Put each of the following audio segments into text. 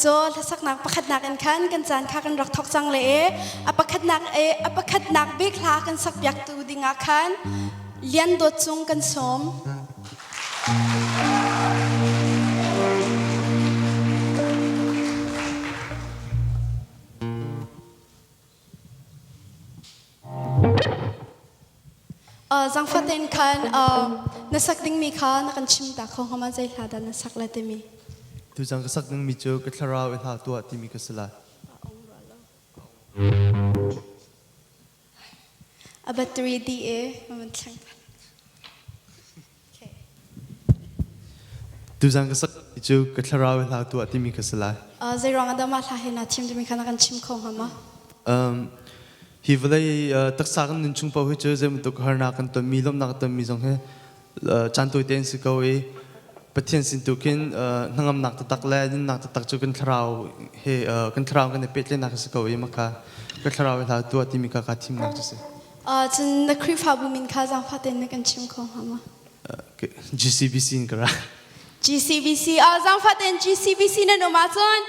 โจสักนักประคัดนักกันขันกันจานข้ากันรักทอกจังเลยประคัดนักประคัดนักเบคลากันสักยักตูดิงาขันเลี้ยนโดดจุงกันสมจังฟัดเองขันนักสักดิ้งมีข้านักกันชิมตาของเขามาใจหลาดนักสักละเตมีtu jang kasak nang mi chu ka thlarau e tha tu ti mi ka sala a battery daมันช่างtu jang kasak mi chu ka thlarau e tha tu ti mi ka salaใจรองอันดามาลาเห็นอาทิมจะมีข้านักกันชิมของเขามาhi vlai tak sa kan nun chung pau he chu zem tu ka harna kan to mi lom na ta mi jong he chan tu ten si ko e pathian sin tu kin nangam nak ta tak la din nak ta tak chu kan thrau he kan thrau kan pet le nak se ko e maka ka thrau e tha tu ti mi ka ka thim nak chu se จนนักคริฟาบุมินข้าจังฟัดเองนักกันชิมของเขามา GCBC นกระ GCBC จังฟัดเอง GCBC นั่นออกมาจน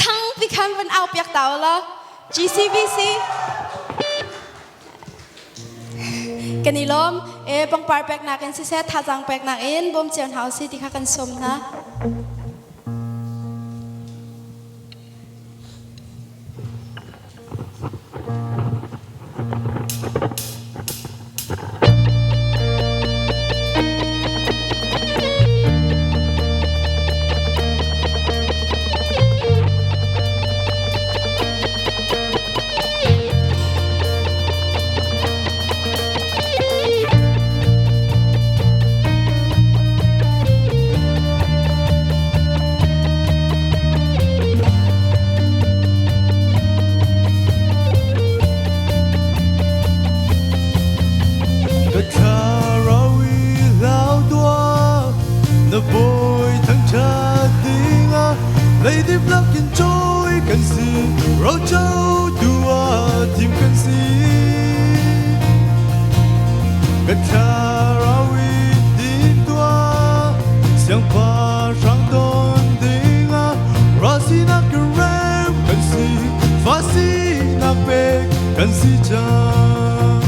ทั้งพิคันเป็นเอาเปียกเต่าละ GCBC กันนี่ล้มบังปาร์แปกนักกันสิเซท่าจังแปกนักบ่มเจียนเฮาสิที่ข้ากันสมนะlấy tiếp lắc kiến trôi cần gì rau châu đua tìm cần gì cái thà rau đi tua xiang pha sang đón tiếng ra si na cái rem cần gì pha si na bê cần gì chăng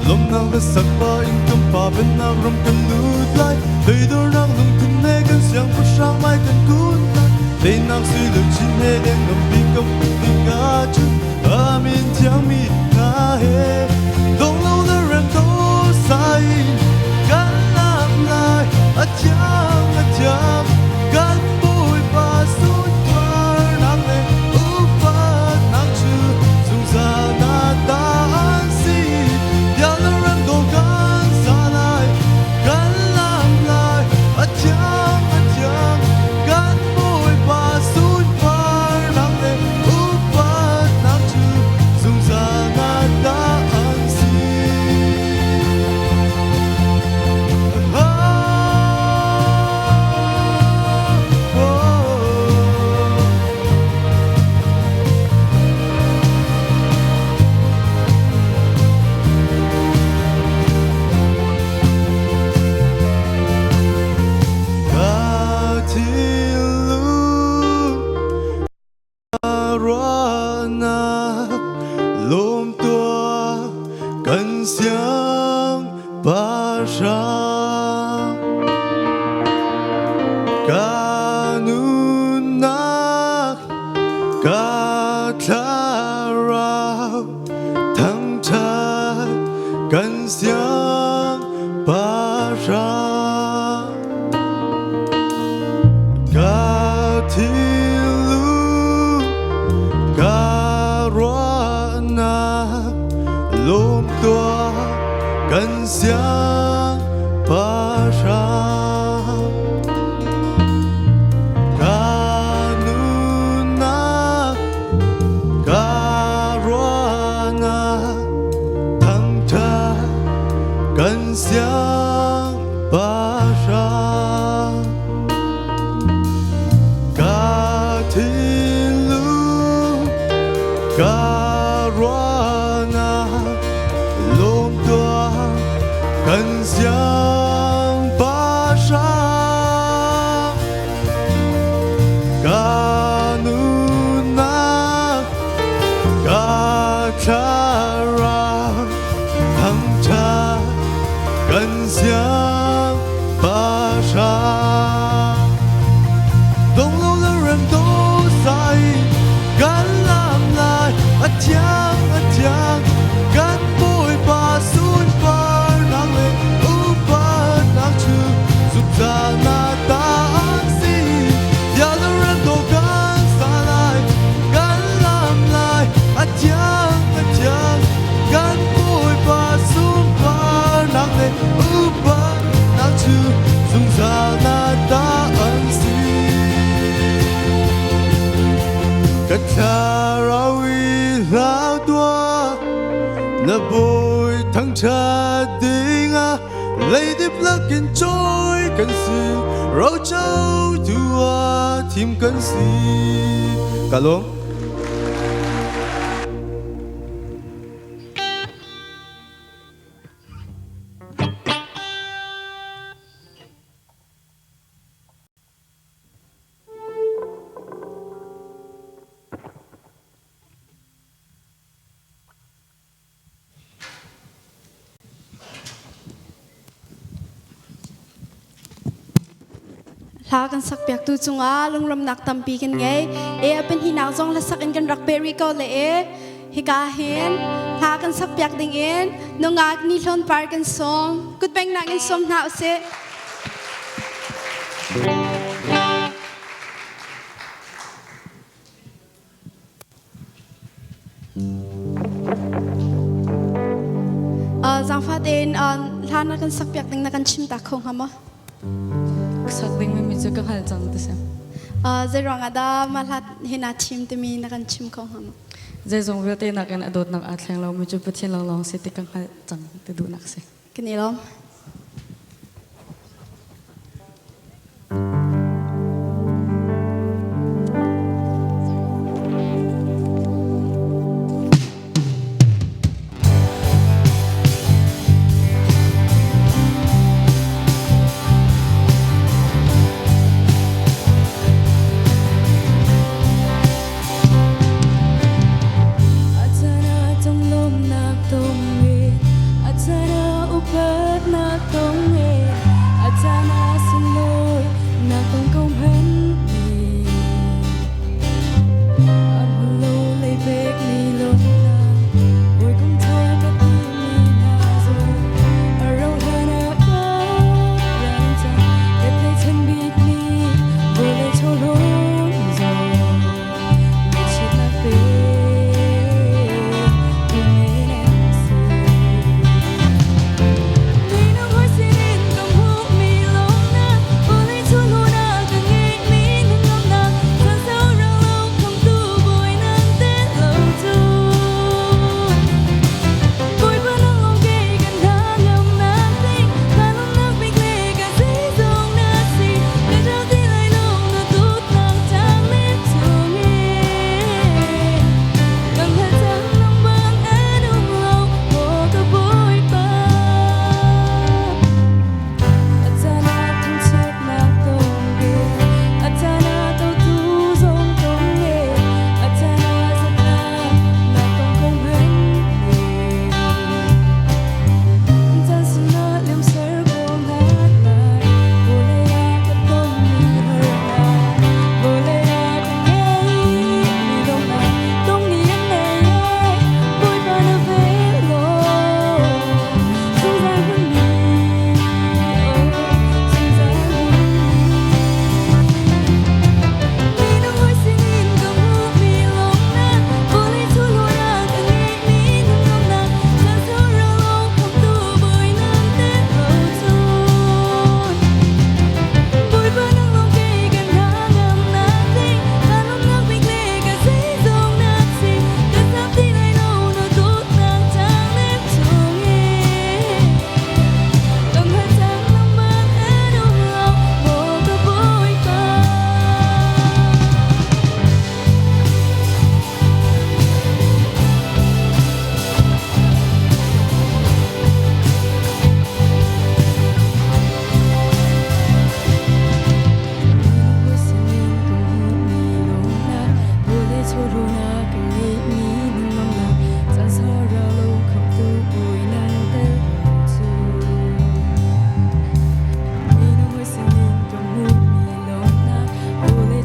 lom nang cái sắc ba in tâm pa bên nang rom cần lút lại đời đôi nang lung tin nè cần xiang pha sang mai cần cuốn lại đời nang suy lực chín nè đen ngầm bi công tình ngã chút amin thiang mi ngã he đông lâu đã rèn thấu sai gan làm lại a thiang gan bụi và suốt qua nang lệ u phát nang chư dung ra na ta an si dia đã rèn thấu gan sa lại gan làm lại a thiang gan bụi và suốt qua nang lệ u phát nang chư dung ra na ta an si lôm tua cần xiang ba sang ca nun nak ca tha rao thăng chát cần xiang ba sang ca thiên lu ca roa na lôm tua cần xiang ba sang ca nun na ca roa na thăng cha cần xiang ba sang ca thiên lu ca roa na lôm tua cần xiang ba sang chang gan boy pa sun par nang le u pa nang chu suk za na ta si ya la ran do gan sa lai gan lam lai chang gan boy pa sun par nang le u pa nang chu suk za na ta si ka ta ra wi lao tua na boy thăng cha ding a lady plug in joy kan si ro châu tua tim kan si cả luônลากันสักเปียกตูจงอาลงลำหนักตำปีกันไงเป็นหินาวจงและสักอินกันรักเบรีก็เลยฮิกาเห็นลากันสักเปียกดิงเอ็นนงากนี่ล้นปาร์กันสมกุดแบงนักกันสมหนาวเสจังฟ้าเดนลานักกันสักเปียกดิงนักกันชิมตาคงฮะมั้งสักดิ่งไม่มีจุดก็หันจังตัวเสียใจรองอาดามาลัดเห็นอาชิมแต่มีนักชิมของหำใจทรงเวทีนักกันอดนักอาแทงเราไม่จุดประเทศเราลองสิติกังหันจังแต่ดูนักเสียกันนี่ล้อม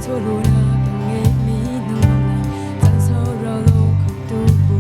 ทั่วรู้นะกังเงมีน้องนะจันเศร้าเราโลกของตัว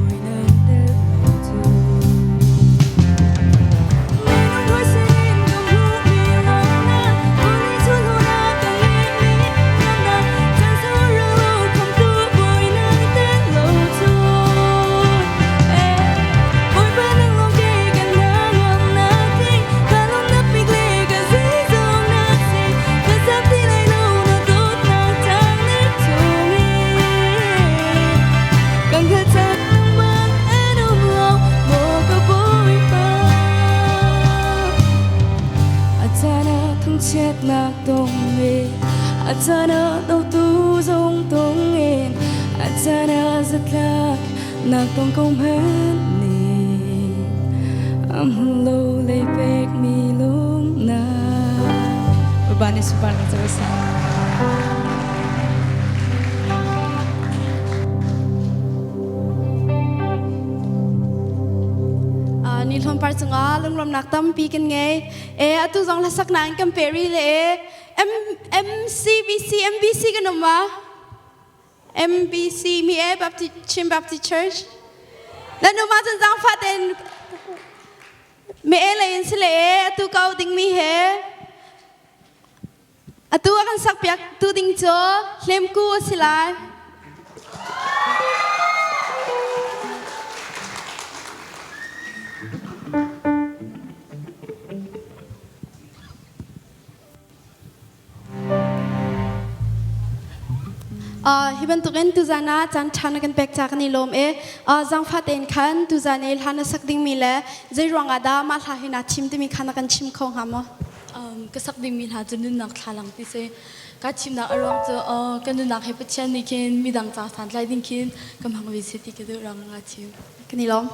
Atana tau tu zong tong en Atana zatlak na tong kong hen ni Am lo lay pek mi lum na Urbani supar na sa ni thon par chunga lunglom nak tam pi kan nge atu jong la sak nang kam peri le MBC kan ma MBC mi Baptist Chim Baptist Church la no ma jang fa ten me la yin sile atu kau ding mi he atu akan sak piak tu ding cho hlem ku silai hiban tuken tu zana chan chana kan pek cha kan ilom jang faten khan tu zanel hana sakding mile zai ronga da ma tha hina chim tu mi khana kan chim khong hamo ka sak ding min ha chun nak thalang ti se ka chim na arong cho kan nu nak he pchen ni ken mi dang cha san lai ding kin kam hang vi se ti ke do rang nga chim kan ilom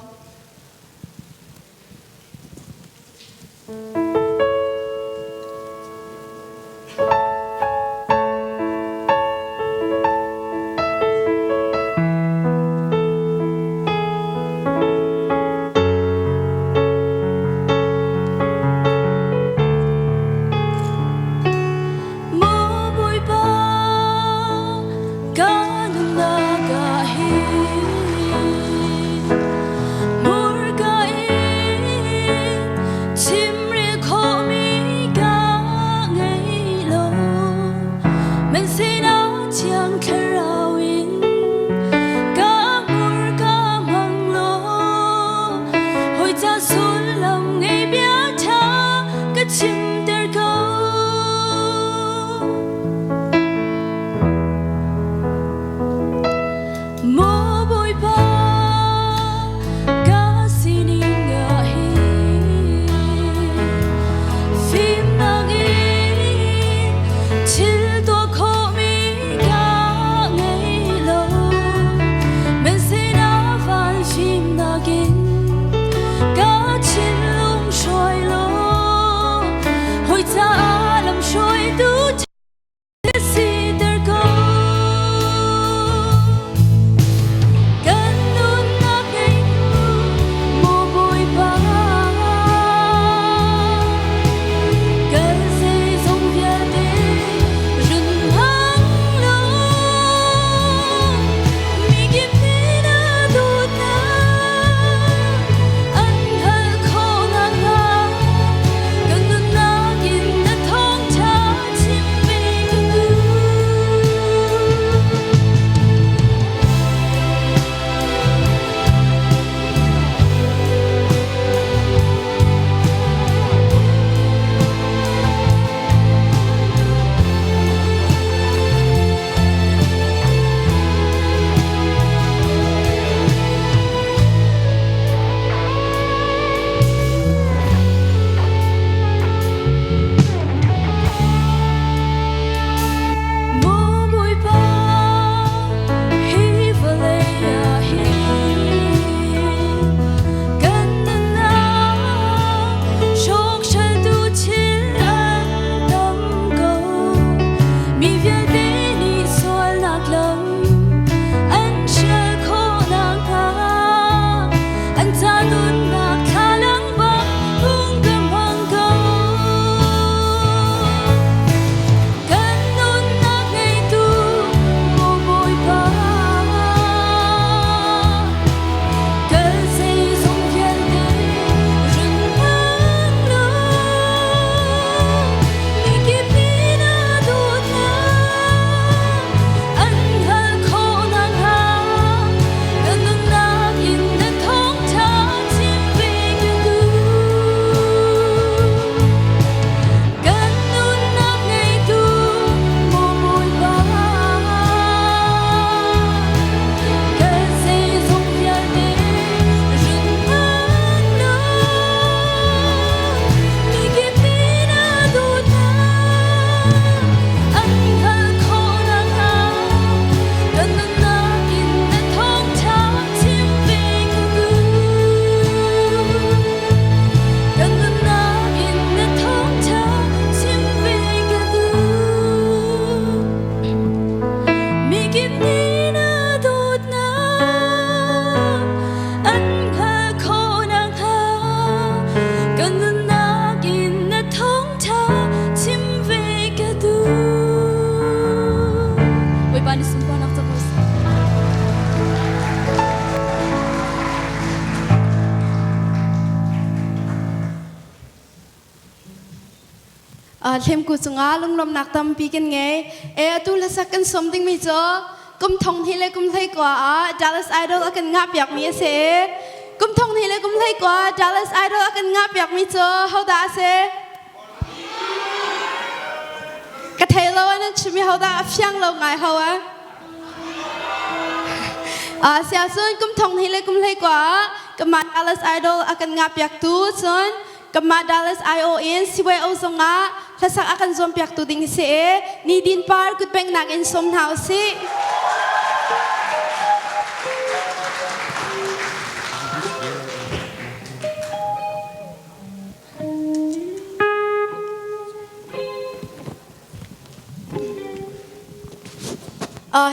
bani sumpa nak terus. Thêm cụ chúng ta lung lom nạc tâm pi kinh nghe, tu là sắc kinh something mi cho, cùng thông thì lấy cùng thấy quả, Dallas Idol akan ngap yak mi se, cùng thông thì lấy cùng thấy quả, Dallas Idol akan ngap yak mi cho, how đã se, cái thầy lâu anh chỉ mi how đã phiang lâu ngày how Xiao xuân cùng thông thì lấy cùng thấy quả, cầm Dallas Idol akan ngap yak tu xuân. Kama Dallas ION siwe ozonga lasak akan zom piak tu ding se ni din par kut peng nak in som thau se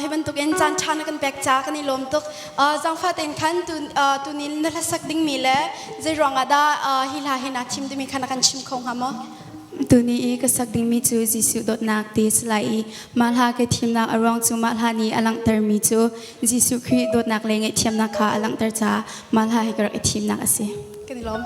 heaven tuk en chan chan kan pek cha kan ilom tuk jang fa ten khan tu nin la sak ding mi le je ronga da hila hina chim tu mi khana kan chim khong hamo Tuni ka sakding mi chu Jisu dot nak ti slai malha ke thim nak arong chu malha ni alang tar mi chu Jisu Christ dot nak lenge thiam nak kha alang tar cha malha he kar thim nak ase kan ilom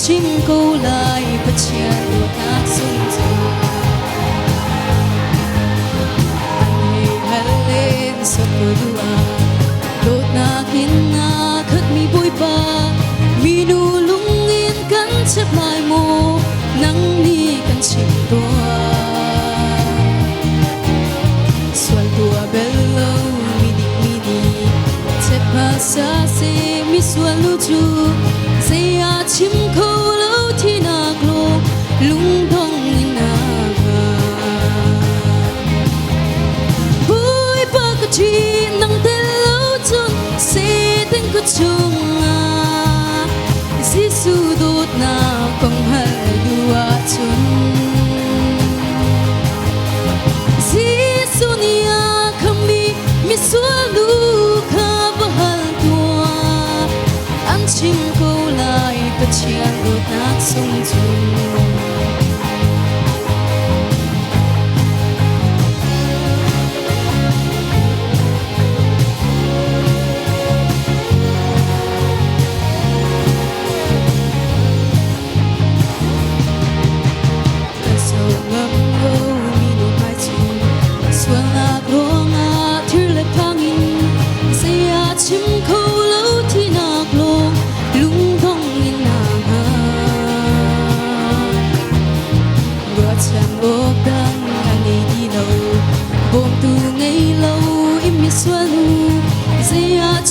chim câu lại bất chia đôi ta sung sướng anh hãy lên sốt đua đốt na kín na khất mi bôi ba mi nu lung yên cắn chép lại mồ nắng ni cắn chim tua xuân tua bello mi đi chép ba xa xe mi xuân lu chu say a chim câu lâu thì nạc lô lung thong in naga bui ba cái chi nang tên lâu chun say tên có chung à Giêsu đốt na công hal dua chun Giêsu nia kami mi sualu ka bahal tua ang chim câu lại bất chia đôi ta sung sướng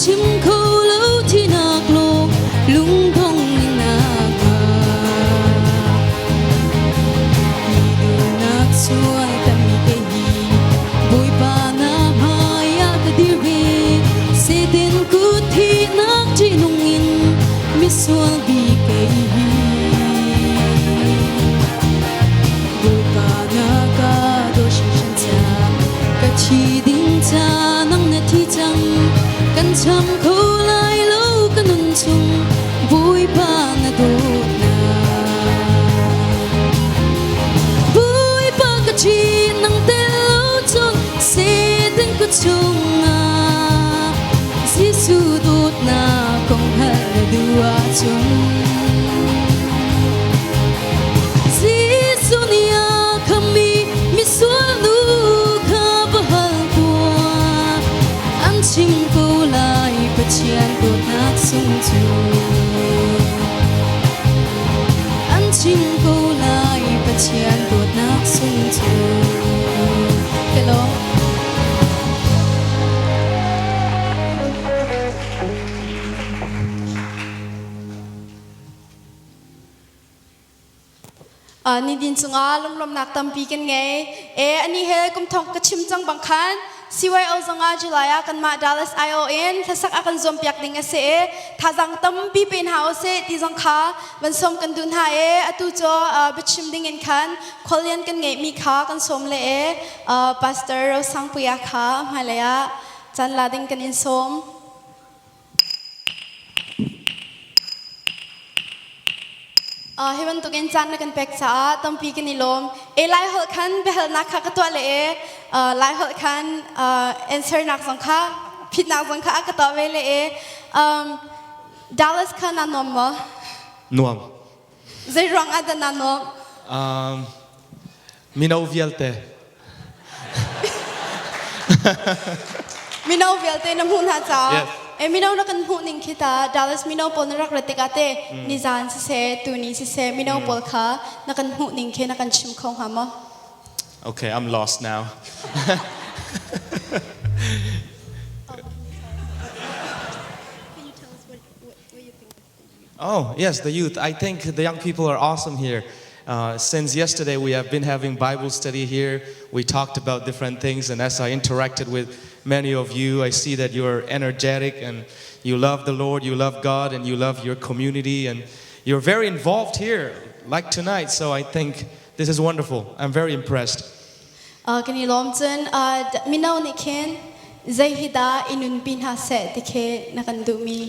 chim câu lâu thì nạc lô lung thong in naga mi du nak suai ta mi ke hi boi pa na maya ka dir ve se den ku thi nak chi nung in mi sual bi ke hi boi pa na ka do shin shin cha ka chi ding cha nang na thi chang kan chăm câu lại lâu kan nun chung vui ba na đốt na vui ba cái chi nang tên lâu chôn dua chung Zisunia kami miswalu ka bahal tua Ang chim ko lai pachian ko nak sung chu Ang chim ko lai pachian ko nak sung chu Hello ni din sunga lom nak tampi kan ngaiอันนี้เฮกุมทองกระชิมจังบังคันสิไว้เอาจังอาจุลายากันมาดัลลัสไอโอเอ็นถ้าสักอากันซอมเปียกดิ่งเสถ้าจังตั้มปีเป็นหาเสที่จังขาวันซอมกันดุนหาอตุโจบิชิมดิ่งเงินคันคอลเลียนกันไงมีขากันซอมเลยพาสเตอร์เราสังปุยาขามาเลยจันลาดิ่งกันอินซอมเฮวันตุกินจันนักันเป็กจ้าตั้มปีกันนิลมไลหดคันเบลนักขักตัวเลยไลหดคันanswer นักสังฆาผิดนักสังฆากตัวเวเลยดัลลัสคันนันนมมั้นวมใจร้องอะไรนันนมมินาวิลเตมินาวิลเตน้ำหุ่นหาจ้ามินานักกันหุ่นนิ่งคิดาดัลลัสมินาปนรักเรติกาเตนิจานสิเซตูนีสิเซมินาปลค่ะนักกันหุ่นนิ่งคิดนักกันชิมของหามะ Okay, I'm lost now. Oh, yes, the youth. I think the young people are awesome here. Since yesterday, we have been having Bible study here. We talked about different things, and as I interacted with many of you, I see that you're energetic and you love the Lord, you love God, and you love your community, and you're very involved here, like tonight. So I think this is wonderful. I'm very impressed. กันนี่ล้อมจนมินาวนี่เคนใจฮิดาอินุนปินหาเสติเคนักันดูมี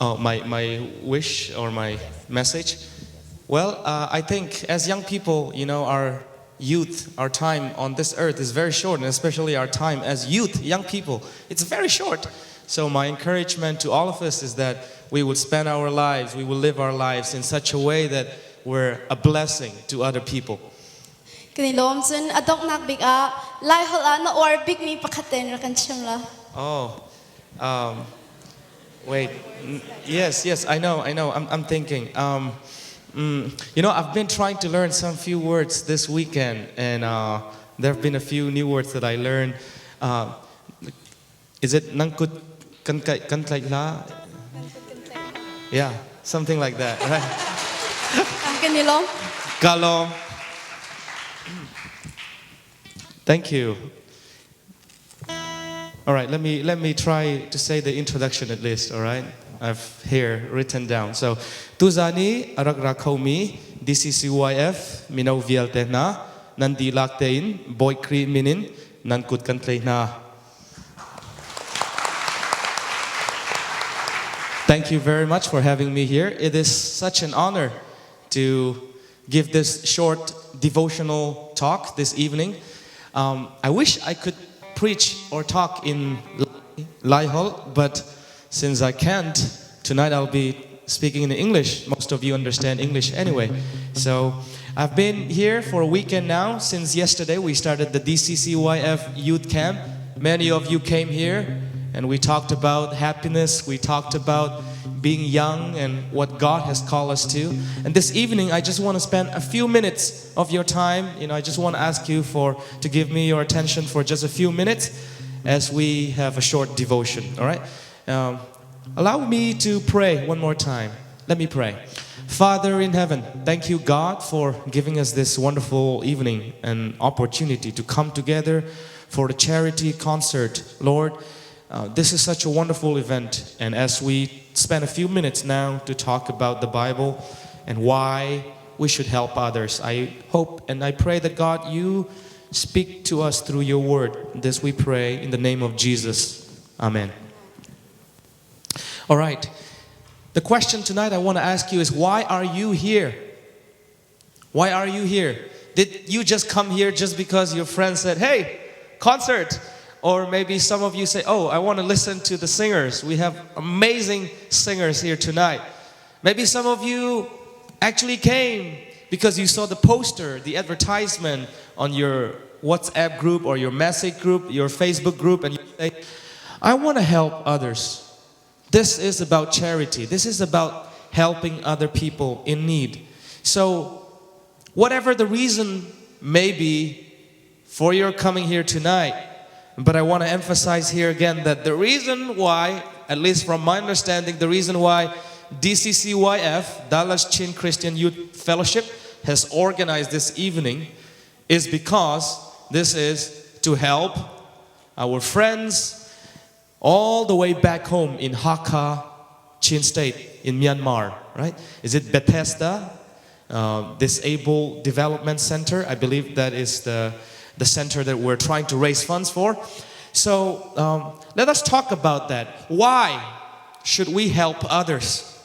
Oh, my wish or my message? Well, I think as young people, our youth, our time on this earth is very short, and especially our time as youth, young people, it's very short. So my encouragement to all of us is that we would spend our lives, we will live our lives in such a way that we're a blessing to other people. กันนี่ล้อมจนอดอกนักบิ๊กไล่หัวน่ะอวร์บิ๊กมีปะคัตเตนรักันชิมละ Oh, wait. Yes, I know. I'm thinking. I've been trying to learn some few words this weekend, and there have been a few new words that I learned. Is it nangkut kankai la? Yeah, something like that, right? กันนี่ล้อม Kalom. Thank you. All right, let me try to say the introduction at least. All right, I've here written down. So, Tuzani arak rakomi Dccyf minau vialtehna nandi laktein boy kri minin nankut kantlehna. Thank you very much for having me here. It is such an honor to give this short devotional talk this evening. I wish I could preach or talk in Laihol, but since I can't, tonight I'll be speaking in English. Most of you understand English anyway. So I've been here for a weekend now. Since yesterday we started the Dccyf youth camp. Many of you came here and we talked about happiness. We talked about being young and what God has called us to. And this evening, I just want to spend a few minutes of your time. I just want to ask you to give me your attention for just a few minutes as we have a short devotion, all right? Allow me to pray one more time. Let me pray. Father in heaven, thank you, God, for giving us this wonderful evening and opportunity to come together for the charity concert. Lord, this is such a wonderful event, and as we spend a few minutes now to talk about the Bible and why we should help others, I hope and I pray that God, you speak to us through your word. This we pray in the name of Jesus. Amen. All right. The question tonight I want to ask you is, why are you here? Why are you here? Did you just come here just because your friend said, hey, concert? Or maybe some of you say, oh, I want to listen to the singers. We have amazing singers here tonight. Maybe some of you actually came because you saw the poster, the advertisement on your WhatsApp group or your message group, your Facebook group, and you say, I want to help others. This is about charity. This is about helping other people in need. So, whatever the reason may be for your coming here tonight, but I want to emphasize here again that the reason why, at least from my understanding, the reason why Dccyf, Dallas Chin Christian Youth Fellowship, has organized this evening is because this is to help our friends all the way back home in Hakka, Chin State, in Myanmar, right? Is it Bethesda Disabled Development Center? I believe that is the center that we're trying to raise funds for. So let us talk about that. Why should we help others?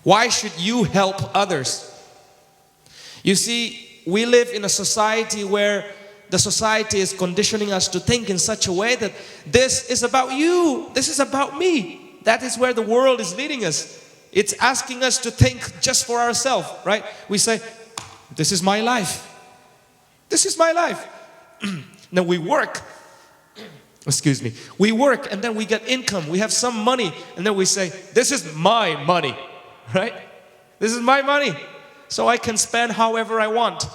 Why should you help others? You see, we live in a society where the society is conditioning us to think in such a way that this is about you, this is about me. That is where the world is leading us. It's asking us to think just for ourselves, right? We say, this is my life. This is my life. Now we work. Excuse me. We work and then we get income. We have some money and then we say, this is my money, right? This is my money. So I can spend however I want.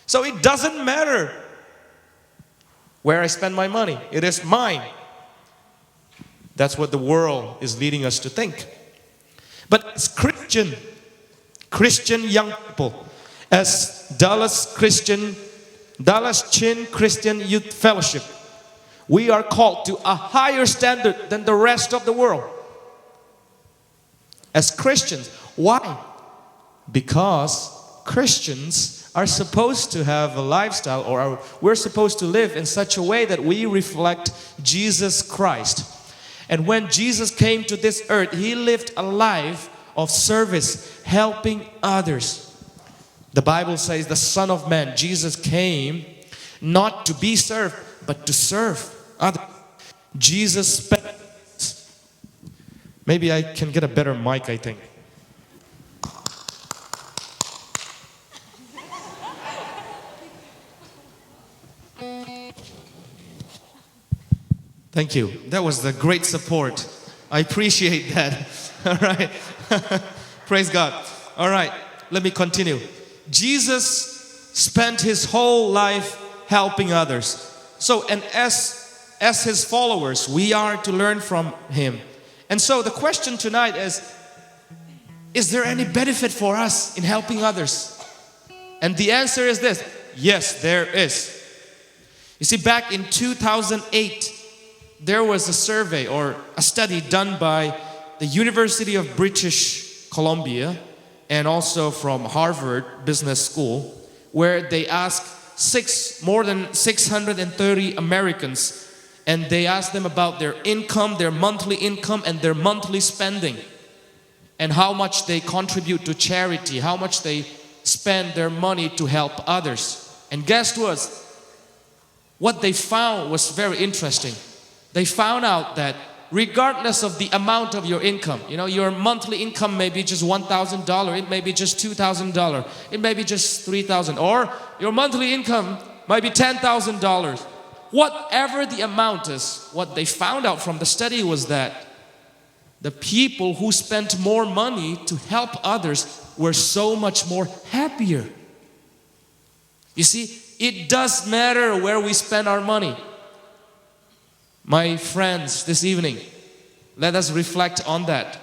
So it doesn't matter where I spend my money. It is mine. That's what the world is leading us to think. But as Christian young people, as Dallas Chin Christian Youth Fellowship, we are called to a higher standard than the rest of the world. As Christians, why? Because Christians are supposed to have a lifestyle, or we're supposed to live in such a way that we reflect Jesus Christ. And when Jesus came to this earth, He lived a life of service, helping others. The Bible says the Son of Man, Jesus, came not to be served, but to serve others. Jesus spent... Maybe I can get a better mic, I think. Thank you. That was the great support. I appreciate that. All right. Praise God. All right. Let me continue. Jesus spent His whole life helping others. So, and as His followers, we are to learn from Him. And so the question tonight is there any benefit for us in helping others? And the answer is this: yes, there is. You see, back in 2008, there was a survey or a study done by the University of British Columbia and also from Harvard Business School, where they asked more than 630 Americans, and they asked them about their income, their monthly income, and their monthly spending, and how much they contribute to charity, how much they spend their money to help others. And guess what they found was very interesting. They found out that regardless of the amount of your income, your monthly income may be just $1,000, it may be just $2,000, it may be just $3,000, or your monthly income might be $10,000. Whatever the amount is, what they found out from the study was that the people who spent more money to help others were so much more happier. You see, it does matter where we spend our money. My friends, this evening, let us reflect on that.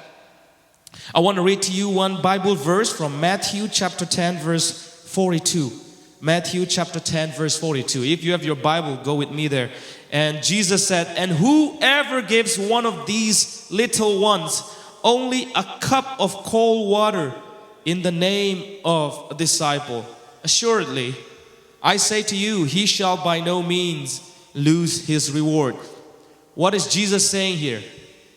I want to read to you one Bible verse from Matthew chapter 10, verse 42. Matthew chapter 10, verse 42. If you have your Bible, go with me there. And Jesus said, "And whoever gives one of these little ones only a cup of cold water in the name of a disciple, assuredly, I say to you, he shall by no means lose his reward." What is Jesus saying here?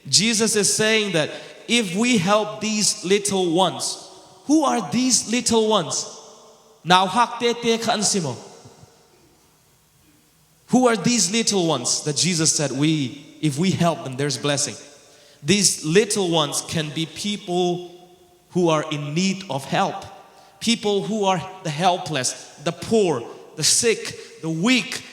Jesus is saying that if we help these little ones, who are these little ones? Now, Who are these little ones that Jesus said if we help them, there's blessing? These little ones can be people who are in need of help. People who are the helpless, the poor, the sick, the weak.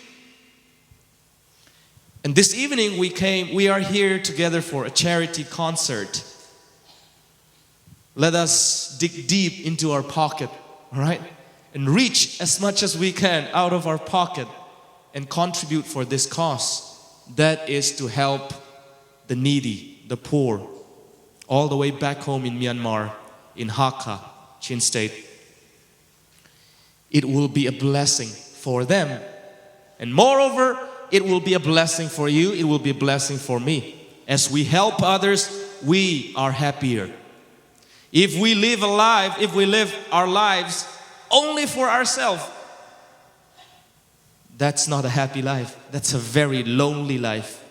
And this evening we are here together for a charity concert. Let us dig deep into our pocket, all right? And reach as much as we can out of our pocket and contribute for this cause. That is to help the needy, the poor, all the way back home in Myanmar, in Hakka, Chin State. It will be a blessing for them. And moreover, it will be a blessing for you. It will be a blessing for me. As we help others, we are happier. If we live our lives only for ourselves, that's not a happy life. That's a very lonely life.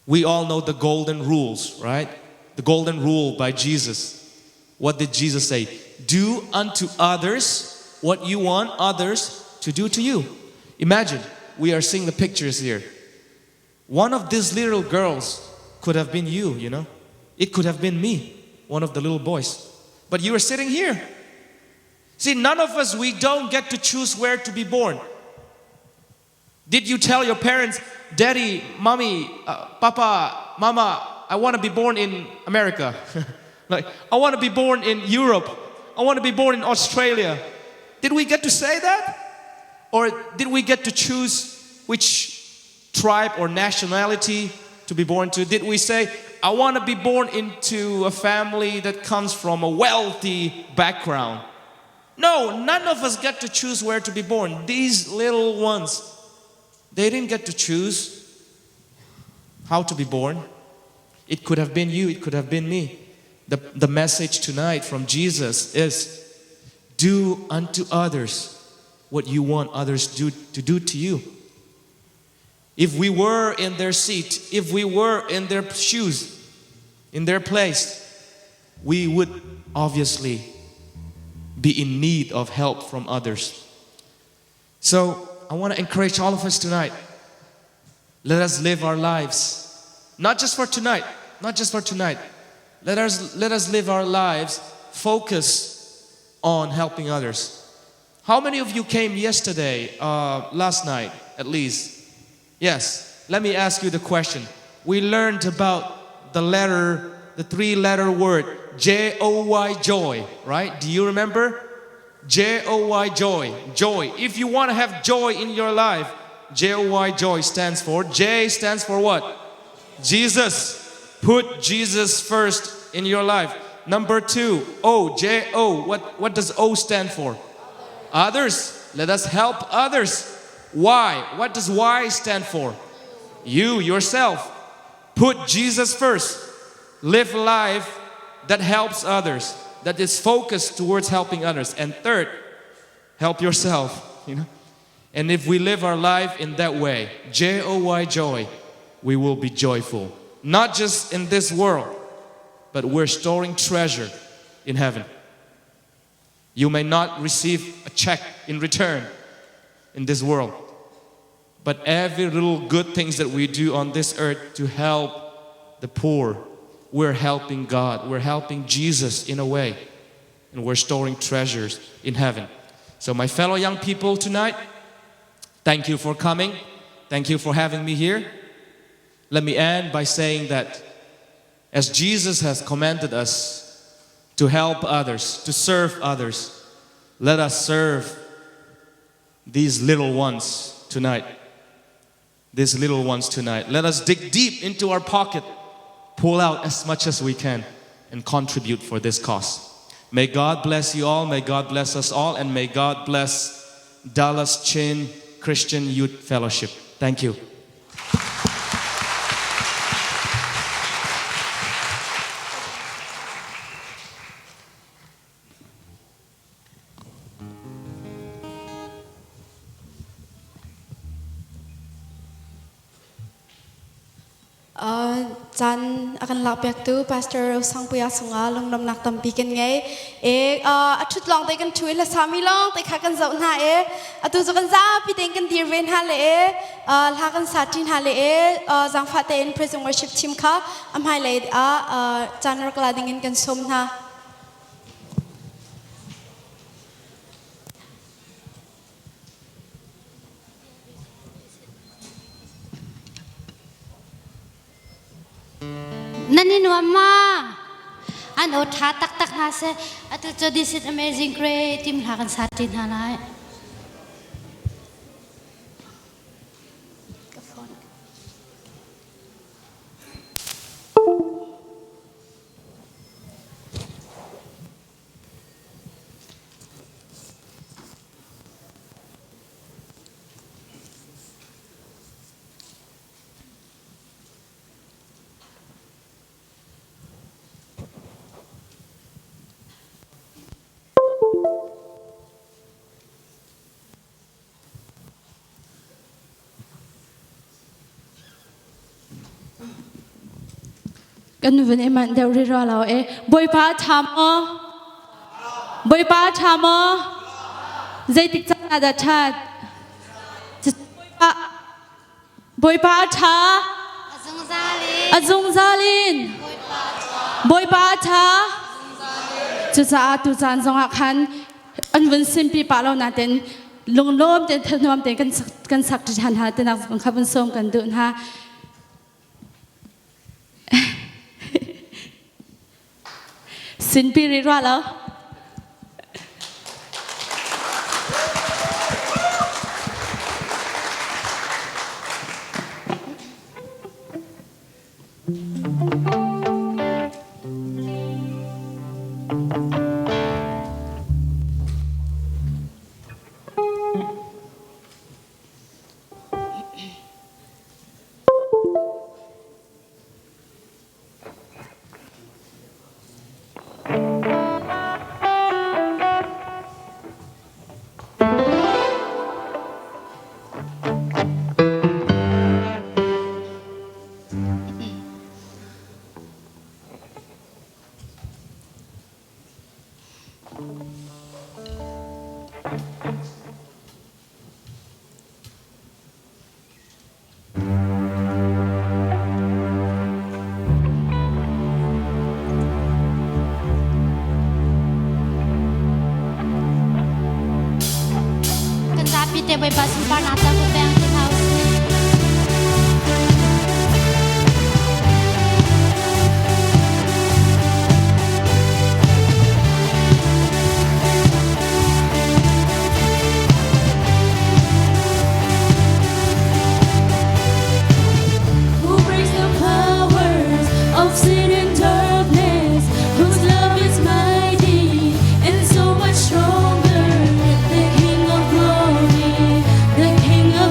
We all know the golden rules, right? The golden rule by Jesus. What did Jesus say? Do unto others what you want others to do to you. Imagine, we are seeing the pictures here. One of these little girls could have been you, you know. It could have been me, one of the little boys. But you are sitting here. See, none of us, we don't get to choose where to be born. Did you tell your parents, Daddy, Mommy, Papa, Mama, I want to be born in America. Like, I want to be born in Europe. I want to be born in Australia. Did we get to say that? Or did we get to choose which tribe or nationality to be born to? Did we say, I want to be born into a family that comes from a wealthy background? No, none of us get to choose where to be born. These little ones, they didn't get to choose how to be born. It could have been you, it could have been me. The message tonight from Jesus is, do unto others what you want others to do to you. If we were in their seat, if we were in their shoes, in their place, we would obviously be in need of help from others. So I want to encourage all of us tonight. Let us live our lives, not just for tonight, not just for tonight. Let us live our lives focus on helping others. How many of you came yesterday, last night at least? Yes, let me ask you the question. We learned about the three-letter word, J-O-Y, joy, right? Do you remember? J-O-Y, joy, joy. If you want to have joy in your life, J-O-Y, joy stands for, J stands for what? Jesus. Put Jesus first in your life. Number 2, O, J-O. What does O stand for? Others. Let us help others. Y. What does Y stand for? You, yourself. Put Jesus first. Live a life that helps others, that is focused towards helping others. And third, help yourself, you know. And if we live our life in that way, J-O-Y, joy, we will be joyful. Not just in this world, but we're storing treasure in heaven. You may not receive a check in return in this world, but every little good things that we do on this earth to help the poor, we're helping God, we're helping Jesus in a way, and we're storing treasures in heaven. So my fellow young people tonight, thank you for coming. Thank you for having me here. Let me end by saying that as Jesus has commanded us to help others, to serve others, let us serve these little ones tonight. These little ones tonight. Let us dig deep into our pocket, pull out as much as we can, and contribute for this cause. May God bless you all, may God bless us all, and may God bless Dallas Chin Christian Youth Fellowship. Thank you. จันอากันหลักเปียกตู้ pastor สังปุยาสงาลงน้ำหนักตำปีกันไงชุดลองเตกันช่วยละสามีลองเตขากันเจ้าหน้าตุจกันจ้าพี่เต็งกันดีเวนฮาเลลากันสัตย์ฮาเลจังฟ้าเต็น praise and worship team ค่ะอำไฮเลยจันรักลาดิ่งกันสมนะนั่นนี่นัวมาอันโอทาตักนาเซอัตุจดิสิต amazing great ทีมหากันสัตย์หาไลกันวันนี้มันเดาเรื่องเราบอยป้าทำบอยป้าทำใจติดใจอาชาติบอยป้าทำอาจงซาลินบอยป้าทำจะจะตุจานจงหักหันอันวันสิบปีป่าเราหนาเต็นลงโลมเต็นทนวมเต็นกันสักจะหันหาเต็นนักขับวันส่งกันดูนะสินปีรีว่าแล้วกันจ้าพี่เตบอยปัสปานาตากุแบงที่เท้าสิ Who breaks the powers of sin and darkness, whose love is mighty and so much stronger, the King of glory, the King of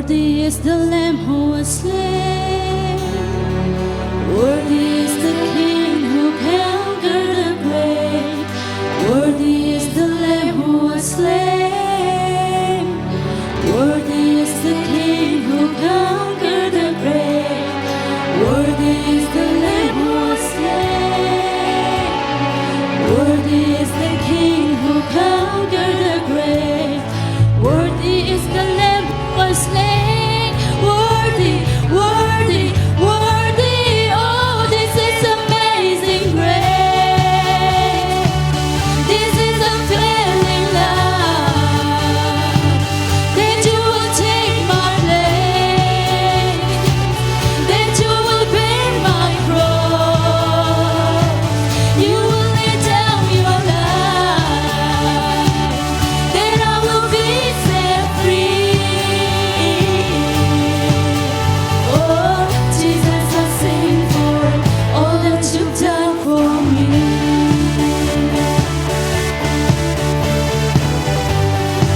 Worthy is the Lamb who was slain. Worthy is the King who conquered the grave. Worthy is the Lamb who was slain. Worthy is the King who conquered the grave. Worthy is the Lamb who was slain. Worthy is the King who conquered the grave. Worthy is the Lamb who was slain. Worthy, worthy, worthy. Oh, this is amazing grace. This is a thrilling love, that you will take my place, that you will bear my cross. You will lay down your life, that I will be set free. Oh, Jesus, I sing for all that you've done for me.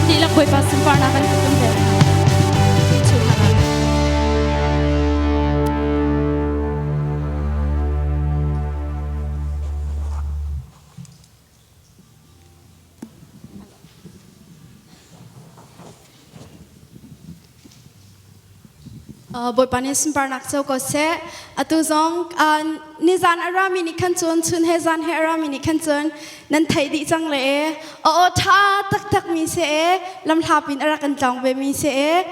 Di lang ko'y pasimpar na kan kumpir. Boy panis simpar nak so ko se atu zong nizan arami ni kan chun chun he zan he arami ni kan chun nan thai di chang le o tha tak tak mi se lam thapin ara kan chang be mi se he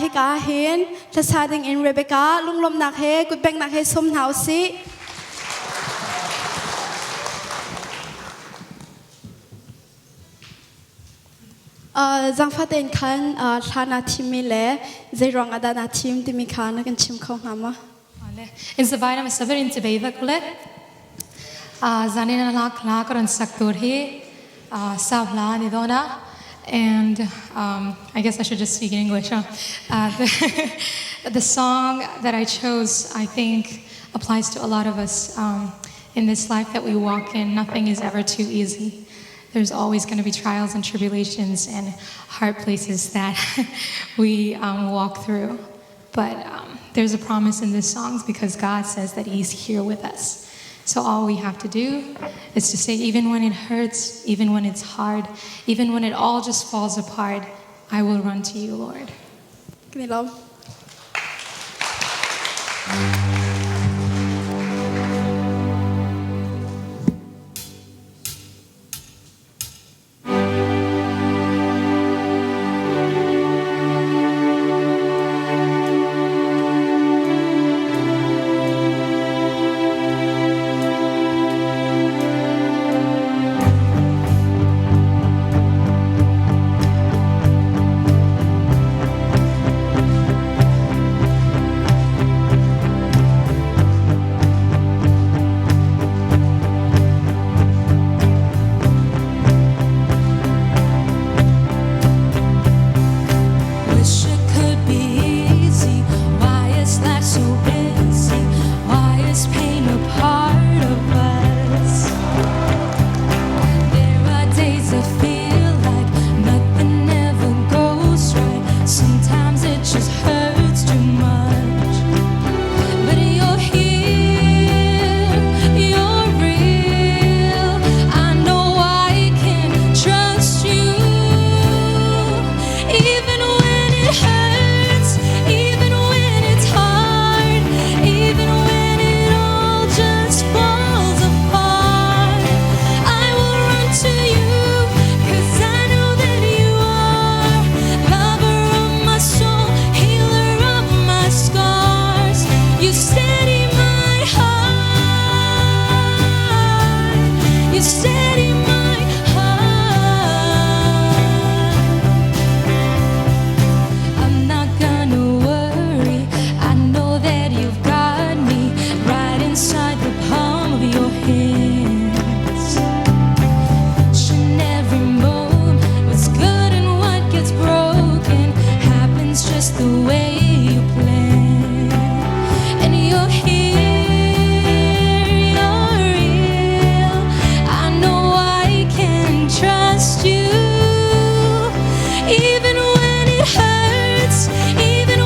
ka hen tha sa ding in Rebecca lunglom nak he kut beng nak he som nau si Zang faten kan thana team mi le zerong adana team ti mi kan kan chim khong hama In Zavairam is severin to Beva Kulet. Zanina la karan saktur he savla nidona. And I guess I should just speak in English. The song that I chose, I think, applies to a lot of us in this life that we walk in. Nothing is ever too easy. There's always going to be trials and tribulations and hard places that we walk through. But there's a promise in this song because God says that He's here with us. So all we have to do is to say, even when it hurts, even when it's hard, even when it all just falls apart, I will run to you, Lord. Kini lom Wish it could be easy. Why is life so busy? Why is pain a part of us? There are days I feel like nothing ever goes right. Sometimes it just hurts too much. But you're here, you're real. I know I can trust you. Even when it hurts, even when it's hard, even when it all just falls apart, I will run to you, 'cause I know that you are lover of my soul, healer of my scars. You steady my heart, you steady my heart. I'm not gonna worry. I know that you've got me right inside the palm of your hands. Each and every moment, what's good and what gets broken happens just the way you plan. And you're here, you're real. I know I can trust you. Even when it hurts, even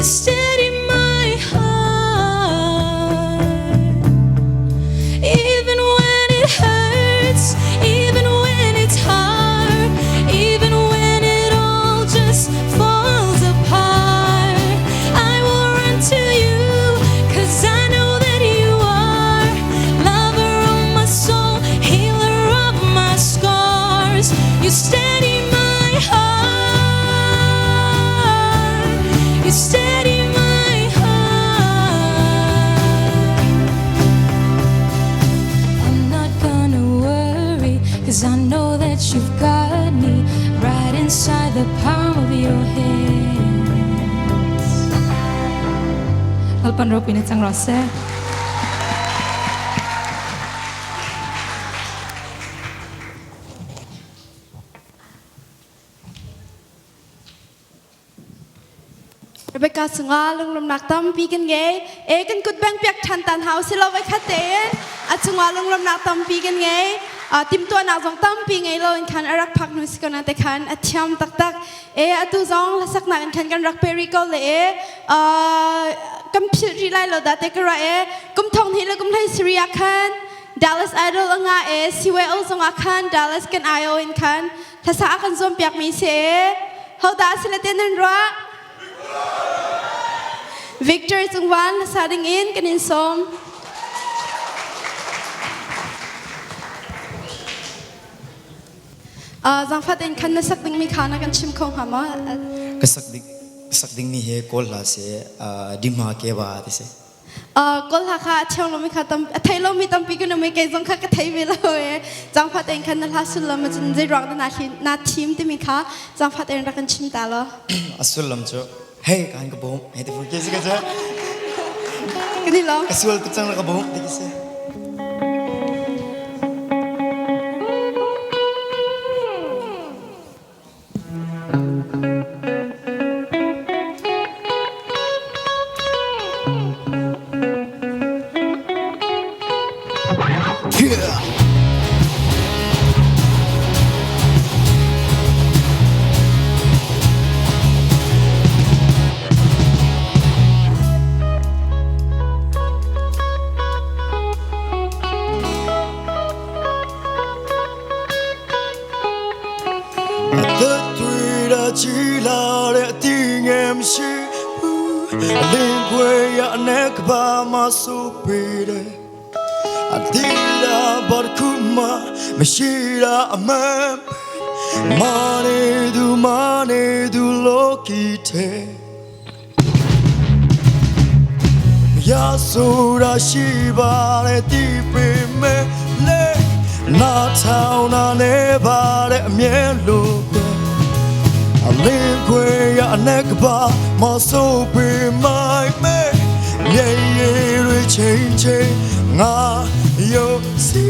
You steady my heart, even when it hurts, even when it's hard, even when it all just falls apart. I will run to you, 'cause I know that you are lover of my soul, healer of my scars. You steady my heart, you steady my heart. I'm not gonna worry, 'cause I know that you've got me right inside the palm of your hands. Alpan ropin at sang rose. Rebecca sunga lung nak tam pi kan nge e kan kut bang piak chan tan hau si lo vai khate at sunga lung nak tam pi kan nge tim tua na zong tam pi nge lo in kan arak phak nu si kon ate kan athiam tak tak e atu zong la sak na kan kan rak peri ko le e kam phir ri lai lo da te kra e kum thong hi le kum lai syria kan Dallas Idol anga e siwe o zong akan Dallas kan io in kan thasa akan zom piak mi se ho da sile tenen ra Victor Sungwan starting in kanin som Zang fat in kan nasak ding mi khana kan chim khong hama sak ding mi he kol la se dima ke ba ti se kol ha kha chong lo mi kha tam thai lo mi tam pi kun mi ke zong kha ka thai ve lo e Zang fat in kan na la sul lam jin je rong na thim ti mi kha Zang fat in ra kan chim ta lo asul lam cho hey kan ka bom he te fu ke se ka ja kani lo asul tu chang ka bom ti se Adira barkuma meshira amam mane du lokite Yasura shiba le tipe me le na tauna ne ba le amien lo Alingwe ya nekba maso be my me ye change nga yo si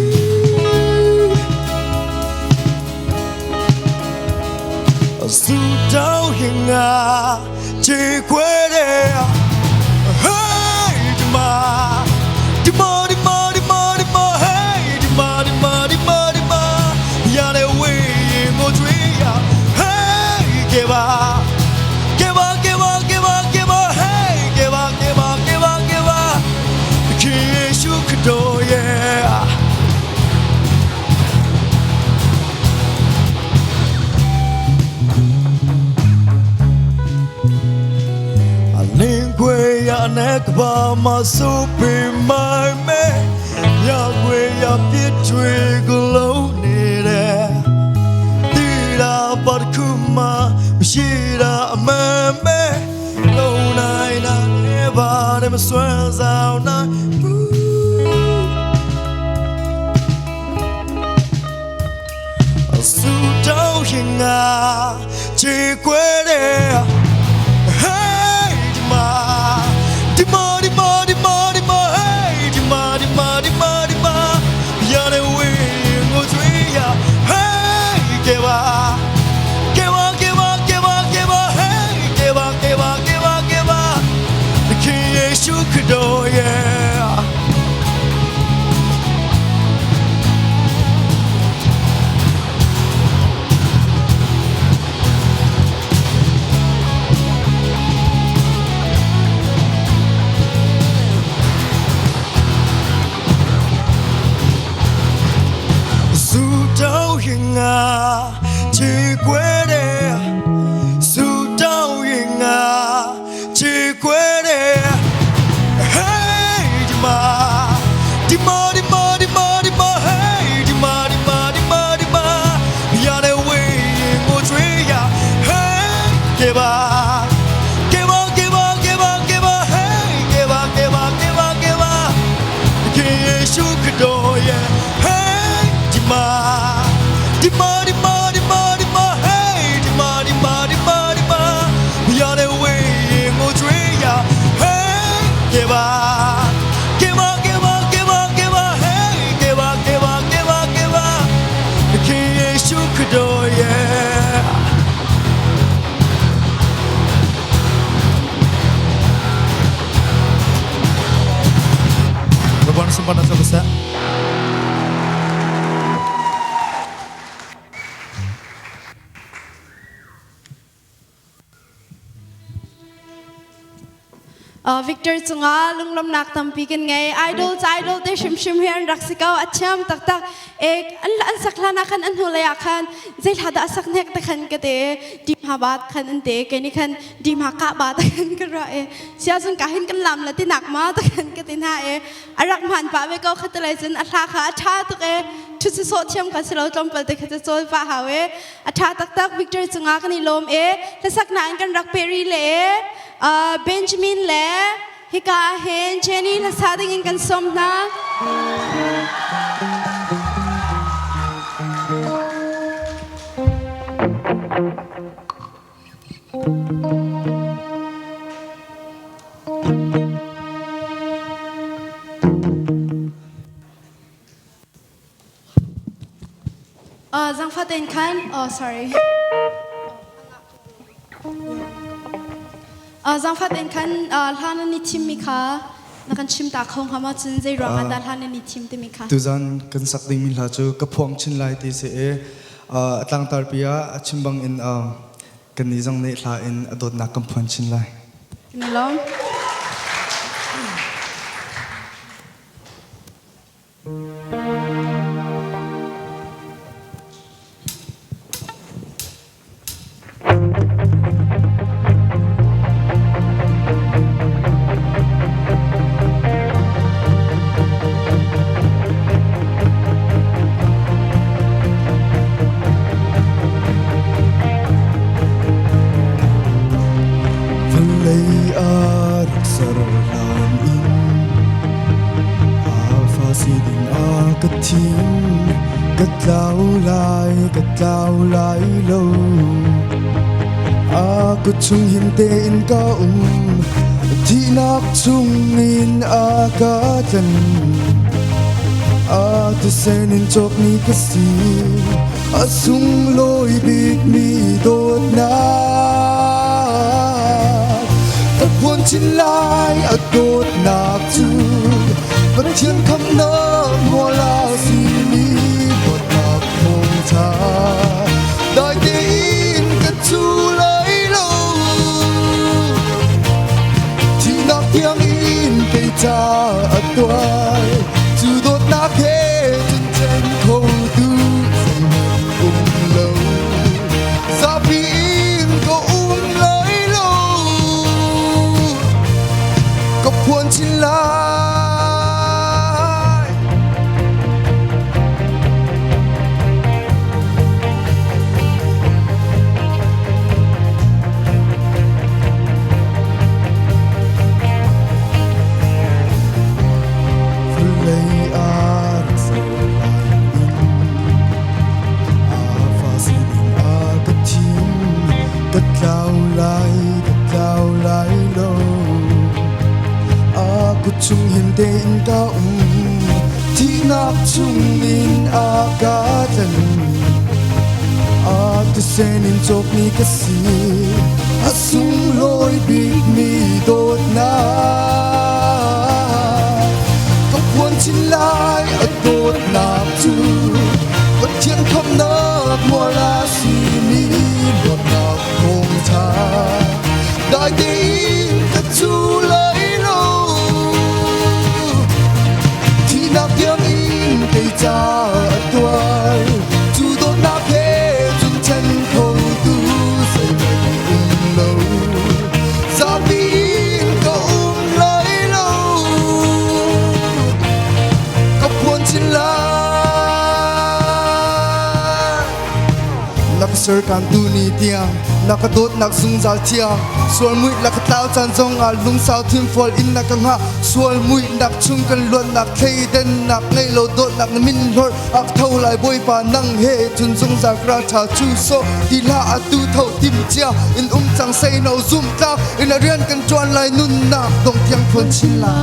su dao hinga chi kwe de hey dima hey dima ya le we mo dwi ya hey give up hey give up do yeah Alingwe ya nekba masupi my me ya gwe ya pitwe gulo ni de Tira barkuma mshira amame no nai na neba de maswan zao na Su dao hinga chi kwe de hey dima hey dima ya le we ngo zui ya hey give up hey give up the king yeshu kudo yeah chỉ quê đê su đau yên à chỉ quê đê hey đi mà đi mà đi mà đi mà đi mà hey đi mà đi mà đi mà đi mà ya để quê ngô truy ya hey kê ba kê ba kê ba kê ba kê ba hey kê ba kê ba kê ba kê ba kê Giêsu Kitô yeah hey đi mà đi mà đi mà đi mà đi mà hey đi mà đi mà đi mà đi mà ya để quê ngô truy ya hey kê ba kê ba kê ba kê ba kê ba hey kê ba kê ba kê ba kê ba kê Giêsu Kitô yeah Berbuat sempurna sebesar. Victor chunga lunglom nak tampi kan ngai idol te shim hian raksikau acham tak tak ek an saklana khan an hulaya khan zail hada saknek ta khan kate dim habat khan ante keni khan dim haka ba ta khan kra e sia jun kahin kan lam lati nak ma ta khan kate na e arak man pa ve ko khatlai jun atha kha atha tu ke thusi so thiam ka silo tompal te khate chol pa hawe atha tak tak Victor chunga kan ilom e tasakna an kan rak peri le Benjamin le hika hen Jenny la sading in kan somna Zang faten kan sorry Zang faten kan lana ni tim mi kha na kan chim ta khong hama chun zai rang ada lana ni tim te mi kha Tuzan kan sak ding min la chu ka phom chin lai ti se e atlang tar pia chimbang in kan ni jang nei hla in adot na kam phon chin lai ni lom Aku chung him te in ka thi nak chung in akatan tu sen in chok ni ka si asung loi big mi dot na ta pon chin lai adot nak chu ban thiam kham na mo la si mi bot nak mong tha dai te in ka chu tiếng in cây cha ở tuổi dù đốt nát thế chân chân khâu tu dày một cùng lâu sao in có lấy lâu có cuốn chín lá chung him te in ka thi nak chung in akatan tu sen in chok ni ka si asung loi big mi dot na ka pon chin lai adot nak chu wat thian kham nak mo la si ni dot nak kong tha dai te ka chu lai cha tuổi chú đốt nát thế chung chân ser kan tu ni tiang nakadot nak sung zal tiang sual mui la katau chan zong a lung sau thim fol in nak nga sual mui nak chung kan lon nak thei den nak nei lo dot nak min lor ak thau lai boi pa nang he chun zong za gra tha chu so ti la atu thau tim chia in chang sei no zum ta in a rian kan chuan lai nun nak dong tiang phun chin la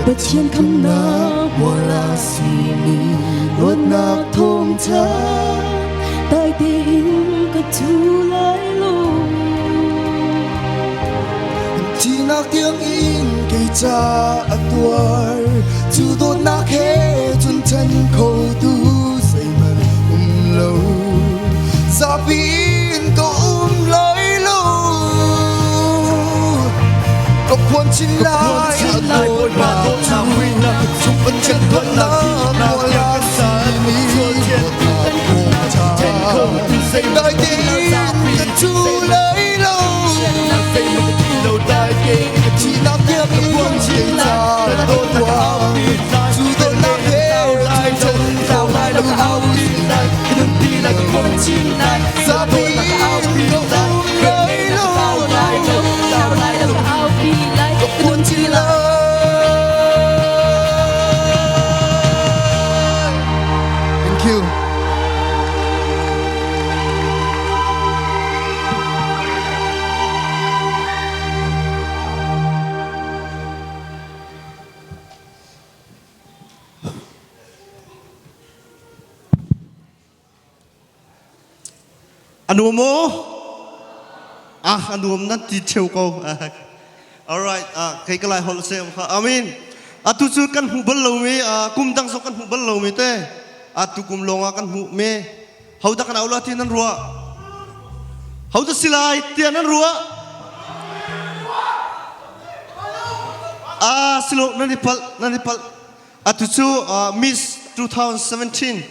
bất chiến không nỡ mùa là xì mì đốt nạc thôn cha tại tiếng cất thu lấy lù chỉ nạc tiếng in cây cha ở tuổi chú đốt nạc hé chun chân khâu tu say mần lâu ra pin có lấy lù có quân chín lai ở tuổi mà tôi nào huy nặng chung vẫn chân thuận nặng mùa là xì mì đốt nạc thôn cha đại tiếng cất thu lấy lù chỉ nắm tiếc cái quân chiến ra đốt hoa chú tôi nắm thế lại chân cao lại là áo pin này đừng đi là cái quân chiến này ra pin có lấy lâu lại cao lại là áo pin này có quân chiến này thank you Anum mo? Anum na teacher ko. Alright, kay kalay holsem ka. Amin. Atu su kan hubal lawmi, kumdang so kan hubal lawmi te. Atu kumlonga kan hu me. Hauda kan aula tinan ruwa. Hauda silay tinan ruwa. Silo nanipal. Atu su Miss 2017.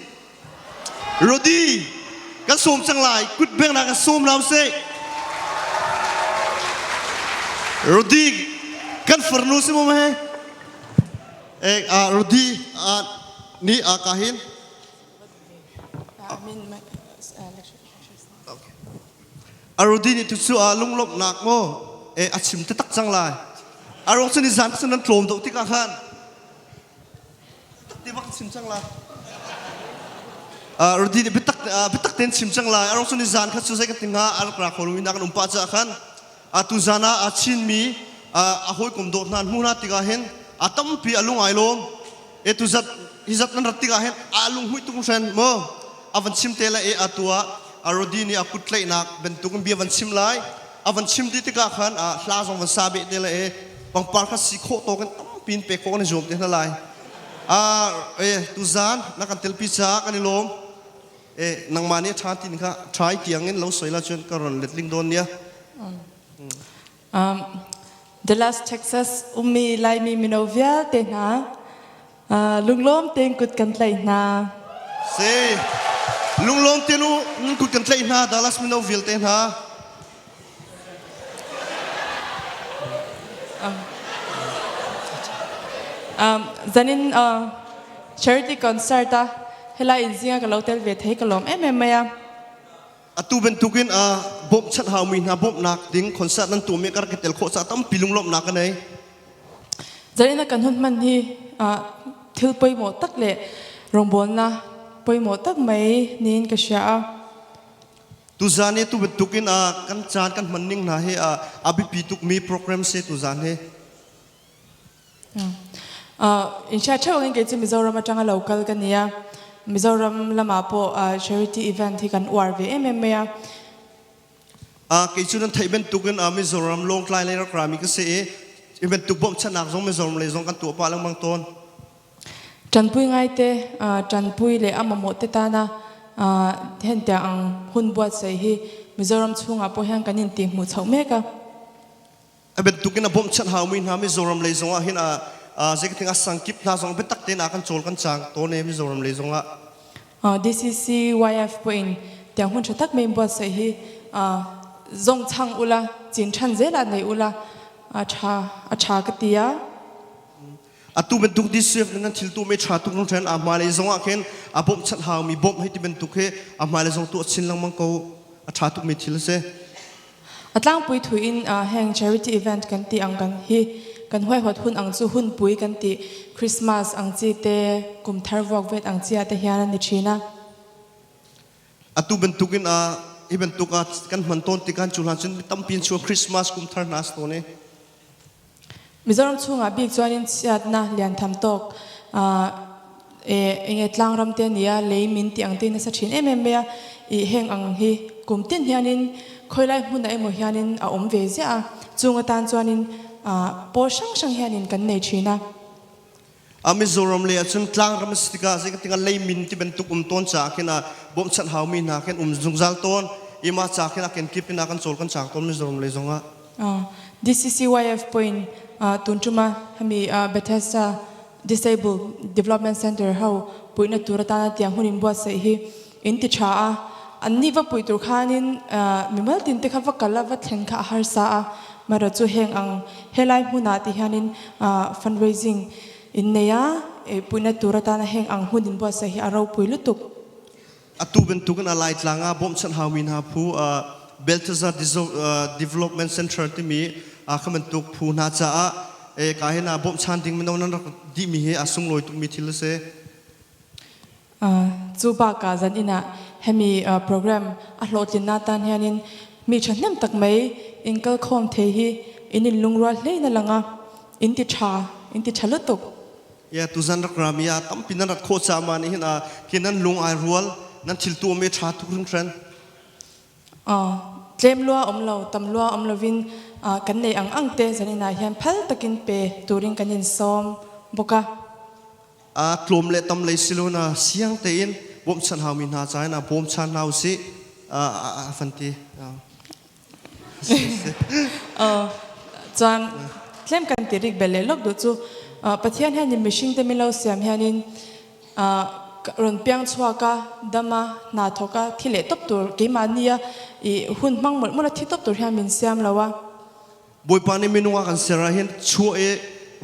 Rodi. Kan som chang lai kut beng na kan som lam se Rodi kan farnu se mo he Rodi ni kahin Rodi ni tu su lung lop nak mo achim te tak chang lai arong se ni zan se nan tlom do ti ka khan ti bak chim chang lai Rodi ni bitak ten chim chang lai arong suni zan khat su sai ka tinga al kra kholu na kan umpa cha khan atu zana achin mi ahoi kum do nan mu na tiga hen atam pi alung ai lom tu zat hizat nan ratiga hen alung hui tu chen mo avan chim te la atua Rodi ni akut lai nak bentuk bi avan chim lai avan chim di tiga khan hla jong van sabe te la pang par kha sikho to kan pin pe ko ni jom te na lai tu zan na kan tel pi cha kan lom nang mani tin ka try tiang in lo soila chun karon letling don nia the last Texas ummi lai mi minovia te na lunglom teng kut kan tlai na se lunglom tenu kut kan tlai na Dallas minovil te na zanin charity concert hela inzinga ka hotel ve thei kalom maya atu bentukin bom chat haw min ha bom nak ding concert nan tu me kar ke tel kho sa tam pilung lom nak nei zarina kan hun man hi thil poi mo tak le rongbon na poi mo tak mai nin ka sha tu zane tu bentukin kan chan kan manning na he abi pi tuk mi program se tu zane in sha chawin ke chi Mizoram atanga local kan nia Mizoram lama po charity event hi kan war ve maya ke chunan thai bentukin Mizoram long klai le krami ka se event tu bom chanak zong Mizoram le zong kan tu pa lang mang ton chanpui ngai te chanpui le amamo te ta na hen ta ang hun buat sei hi Mizoram chunga po hang kanin ti mu chau me ka bentukin bom chat haw min ha Mizoram le zong hin zek tinga sangkip na zong betak ten akan chol kan chang to ne Mizoram le zong Dccyf point tiang hun chatak me buat sei hi zong chang ula chin chan zela nei ula acha ka tia atu bentuk Dccyf dengan thiltu me tha tuk nong thren amale zonga ken abom chat haw mi bom hei ti bentuk he amale zong tu chin lang mang ko a tha tuk me thil se atlang pui thu in hang charity event kan ti ang kan hi kan hoi hot hun ang chu hun pui kan ti Christmas ang chi te kum thar wak vet ang chi ate hian ni china atu bentukin i bentuk kan manton ti kan chulan chin tampin chu Christmas kum thar nas to ne Mizoram chunga big chuanin chiat na lian tham tok enge tlang ram te nia lei min ti ang te na sa thin em ya I heng ang hi kum tin hianin khoilai hmun ai mo hianin a om ve zia chunga tan chuanin po sang sang hianin kan nei thina Mizoram le chun tlang ram stika se tinga lei min ti bentuk ton cha kena bom chat haw mi na ken zungzal ton ima cha kena ken kipina kan chol kan chak ton Mizoram le zonga Dccyf point tuntuma hami Bethesda Disabled Development Center how puina turata tiang hunin buat sei hi inti cha anni va puitur khanin mimal tin te khawa kala va thlen kha har sa mara chu heng ang helai huna ti hanin fundraising in neya puina turata na heng ang hunin buat sei hi aro puilutuk atu bentukan alai tlanga bom chat haw min ha phu Bethesda Development Center ti mi khamantuk phu na cha kahena bom chan ding mino nan di mi he asung loi tuk mi thil se chu ba ka zan ina hemi program a hlotin na tan hianin mi thanem tak mai inkal khom the hi inin lungrwa hlei na langa inti thalutuk ya tu zan rak ramia tam pinan rat kho cha ma ni hina kinan lung ai rual nan thil tu me tha tuk rung tran tlem lua omlo tam lua omlovin kan nei ang te zanina hian phal takin pe turing kanin som boka tlom le tam le silona siang te in bom chan haw min ha cha na bom chan naw si fanti chan tlem kan tirik bele lok du chu pathian hian in mishing te milo siam hianin ron piang chhuaka dama na thoka thile top tur ke mania I hun mang mol thi top tur hian min siam lawa boy pani minunga kan sera hin chu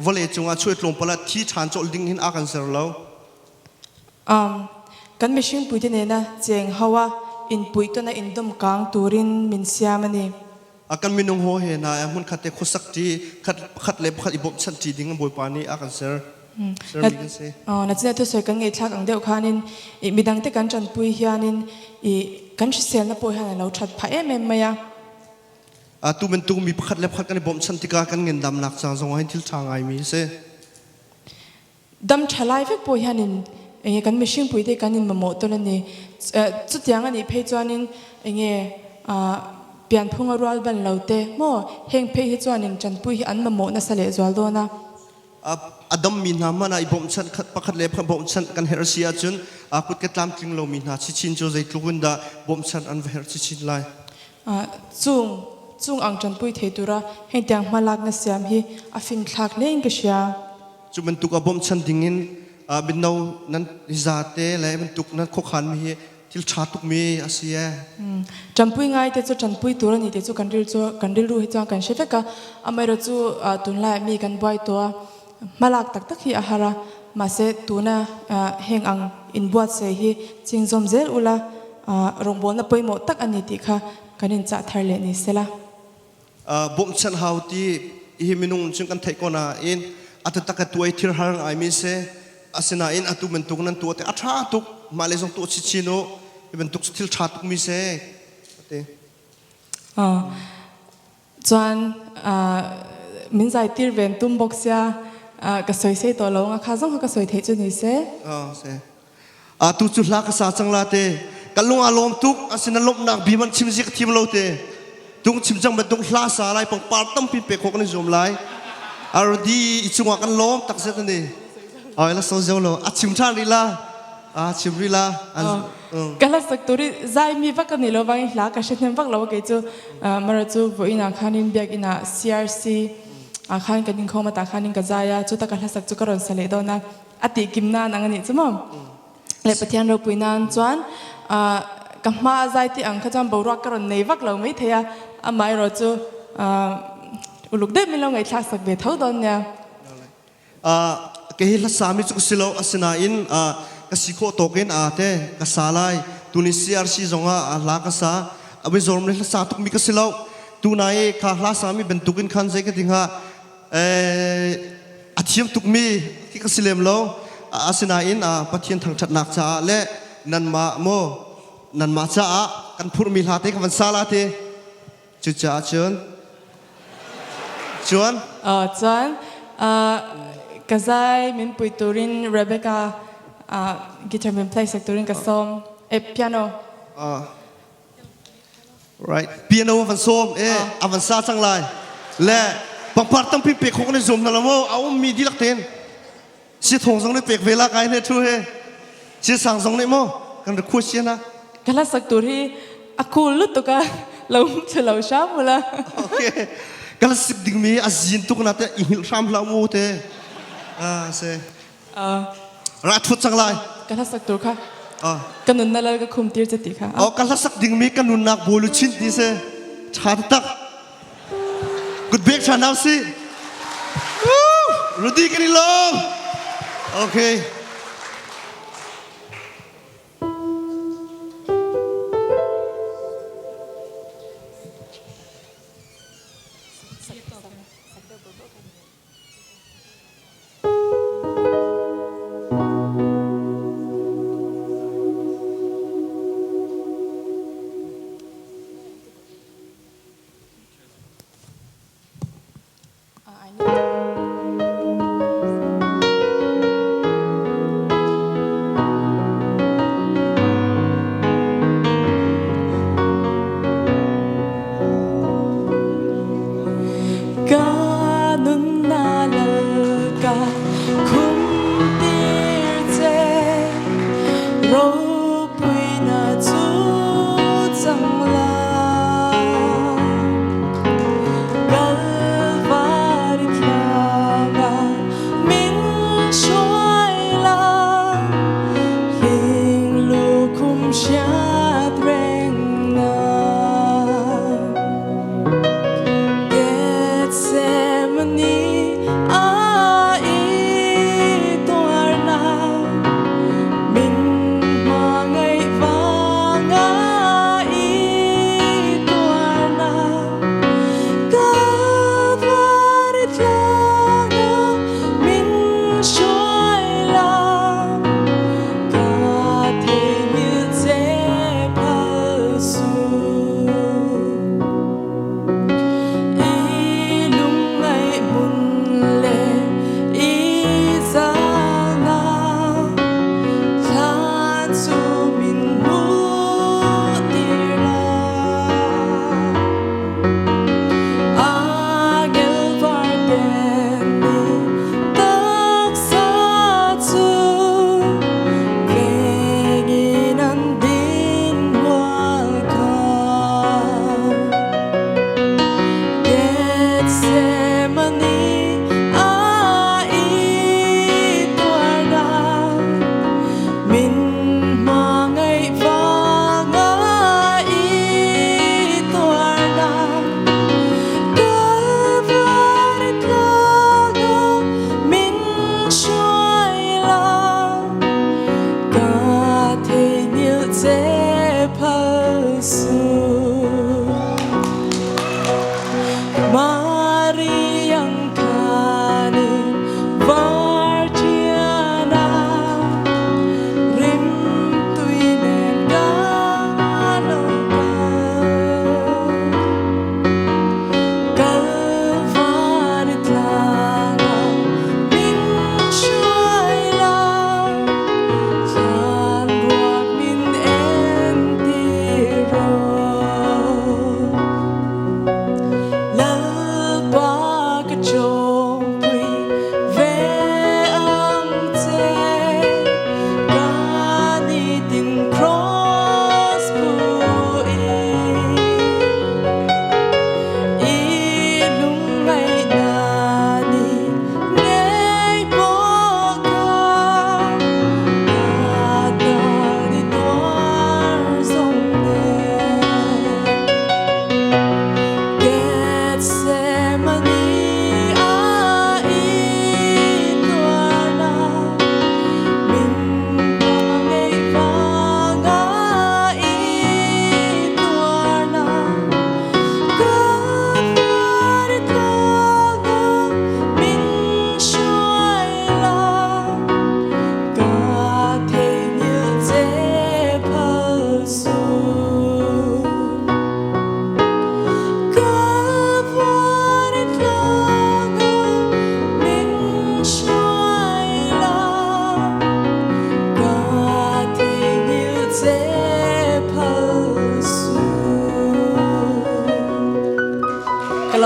vale chunga chu tlom pala thi than chol ding hin a kan ser lo kan mishing puite ne na cheng hawa in puito na indom kang turin min siam ani akan minung ho he na mun khate khosak ti khat le khat ibom chan ti ding boy pani a kan ser na china to soi kan ngei thak ang deuh khanin I midang te kan chan pui hianin I kan sel na po hian lo that pha em maya tu men tu mi khat le khat kan bom chan ti ka kan ngin dam nak cha zong hin thil thangai mi se dam thalai ve po hianin enge kan mishing pui te kanin mamo to ni chu tiang ani phei chuanin enge pian phunga rual ban lote mo heng phei hi chuanin chan pui hi an mamo na sale zwal do na adam min ha mana ibom chan khat pakhat le bom chan kan her sia chun kut ke tlam tling lo min ha chi chin jo zai tlukun da bom chan an ver chi chin lai chung ang chan pui theitura heng tiang malak na siam hi a fin thlak leng ka sia chu men tuk bom chan dingin binno nan izate le men tuk na khokhan mi hi til tha tuk mi asia champui ngai te chu champui turani te chu kandil ru hi chang kan shefeka amairo chu tunla mi kan boy to malak tak hi ahara mase tuna heng ang in buat se hi chingzom zel ula rongbon na poimo tak ani ti kha kanin cha tharle ni sela bom chan hauti hi minung chung kan thai ko na in atata tuai thir har ai mi se asina in atu men tuk nan tu te atha tuk male jong tu chi chino ben tuk thil tha tuk mi se ate chuan min zai tir ven tum boxia ka soi sei to lo nga kha jong ka soi thei chu ni se se tu chu la ka sa chang la te kalung alom tuk asina lop nak biman chimji ka thim lo te tung chimjang ba tung hla sa lai pang par tam pi pe khok ni zum lai ardi ichunga kan lom tak se ni ai la so zolo a chim tha ri la chim ri la kala saktori zai mi va kan lo wang hla ka shenem vak lo ke chu mara chu voina khanin biak ina CRC khan kan ning khoma ta khanin ka zaya chu ta ka hlasak chu karon sale do na ati kimna nangani chumam le pathian ro puinan chuan kama zai ti ang khacham borak karon nei vak lo mai theya amai ro chu uluk de mi lo ngai thak sak be thau don nya cái là sami chuk silo asina in ka sikho token ate ka salai tunisia si zonga la ka sa abi zorum le sa tuk mi ka silo tu nai ka la sami bentukin khan je ka dinga athiam tuk mi ki ka silem lo asina in pathian thang that nak cha le nan ma cha kan phur mi la te ka van sala te chu cha chun chuan chuan kazai min puiturin Rebecca guitar min play sektorin ka som piano right piano van som avansa chang lai le pangpar tam pi pe khok ne zum na lamo au mi di lak ten si thong jong ne pek vela kai ne thu he si sang jong ne mo kan de khu sia na kala sektor hi akul lut to ka lom chalo sha mula okay kala sik ding mi azin tu na te ihil ram la mu te se rat thu chang lai kala sektor kha kanun na la ka khum tir chati kha kala sak ding mi kanun nak bolu chin ti se cha tak good big cha now see Rudy can long okay love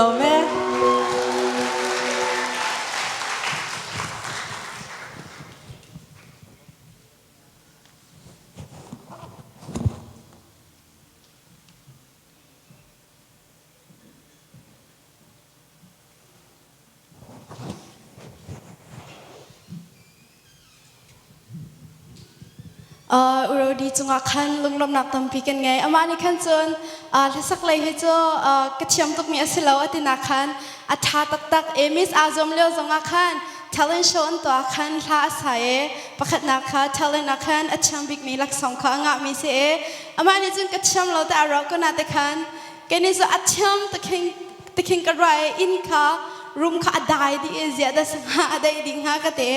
lo mẹ uro di chunga khan lunglom nak tampi kan ngai amani khan chon lasak lai he cho kacham tuk mi asilo atina khan atha tak tak emis azom leo zonga khan talent show on to khan hla sae pakhat na kha talent na khan acham big mi lak song kha nga mi se amani chun kacham lo ta ro ko na te khan keni so acham taking ka rai in kha room kha adai di zyada sanga adai ding ha ka te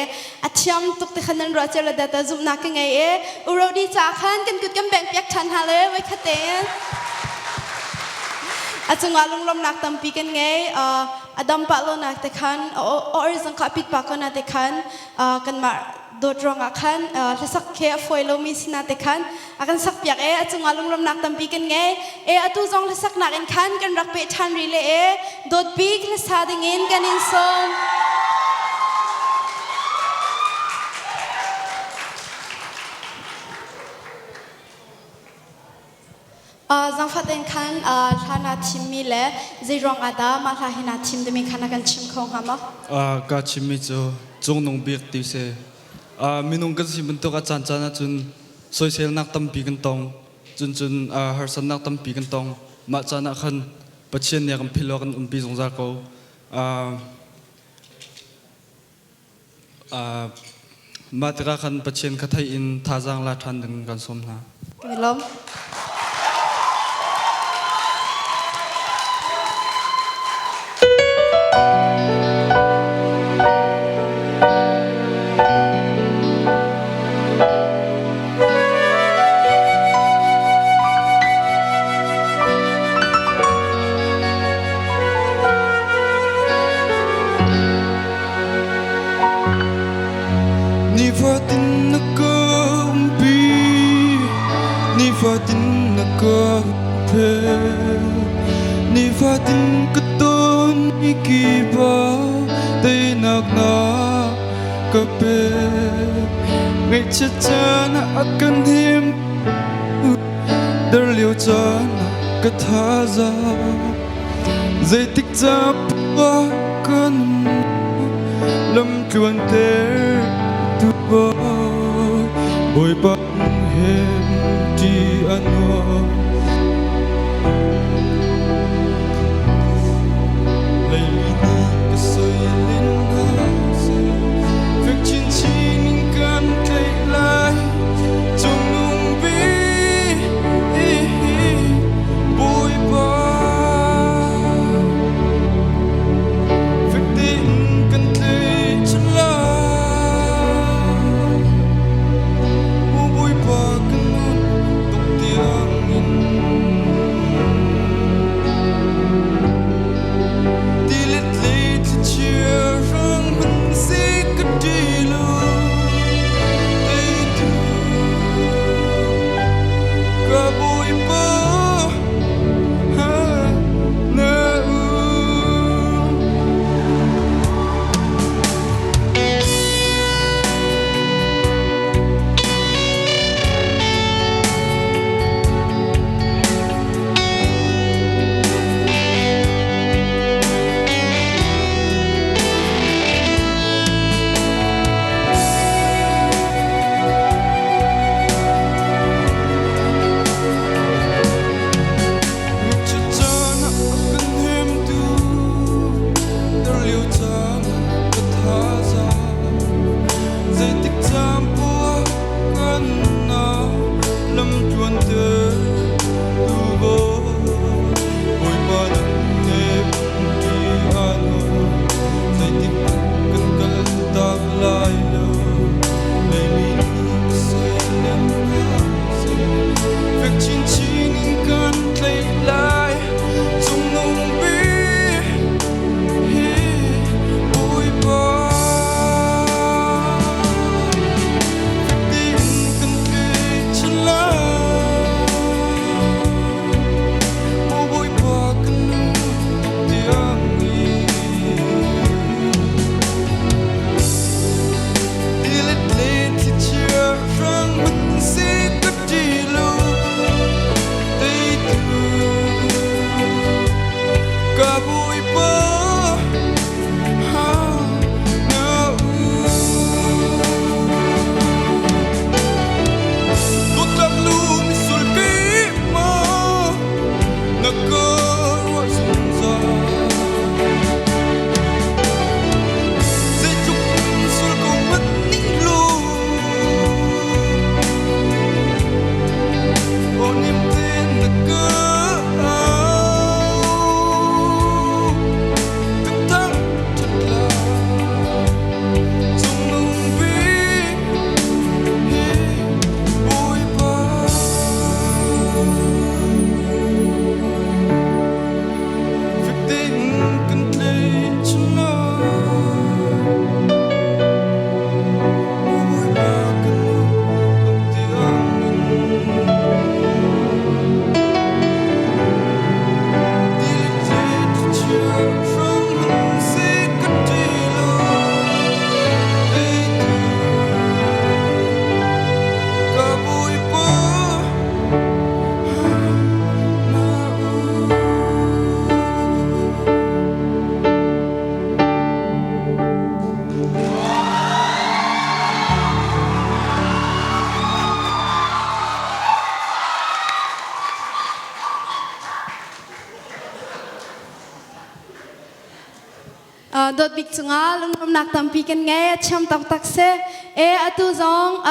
acham tuk te khanan ro chela data zum na ka ngai e uro di cha khan kan kut kam beng pyak than ha le wai kha te achunga lunglom nak tampi kan ngai adam pa lo nak te khan or zang kha pit pa ko na te khan kan ma dot rong akhan lasak khe foilo mis na te khan akan sak pyak e achunga lunglom nak tampi kan ngai e atu zong lasak nak en khan kan rak pe than ri le e dot big la sa ding in kan in som zang faten khan thana thim mi le zirong ada ma tha hina thim de mi khana kan chim khong hama ka chimi cho chung nong biak ti se minung kan si bunto ka chan chana chun social nak tam pi kan tong chun har san nak tam pi kan tong ma chana khan pachien ya kan philo kan umpi jong za ko ma tra khan pachien ka thai in thajang la than ding kan som na kilom ni fatin katon ikiba tay nakna kape ngay chana akan him darliu chana kathaza zaitik chap pa kan lam chuan ter tu boy pa hem ti anwa in dot big chunga lungram nak tampi kan ngai cham tak tak se atu zong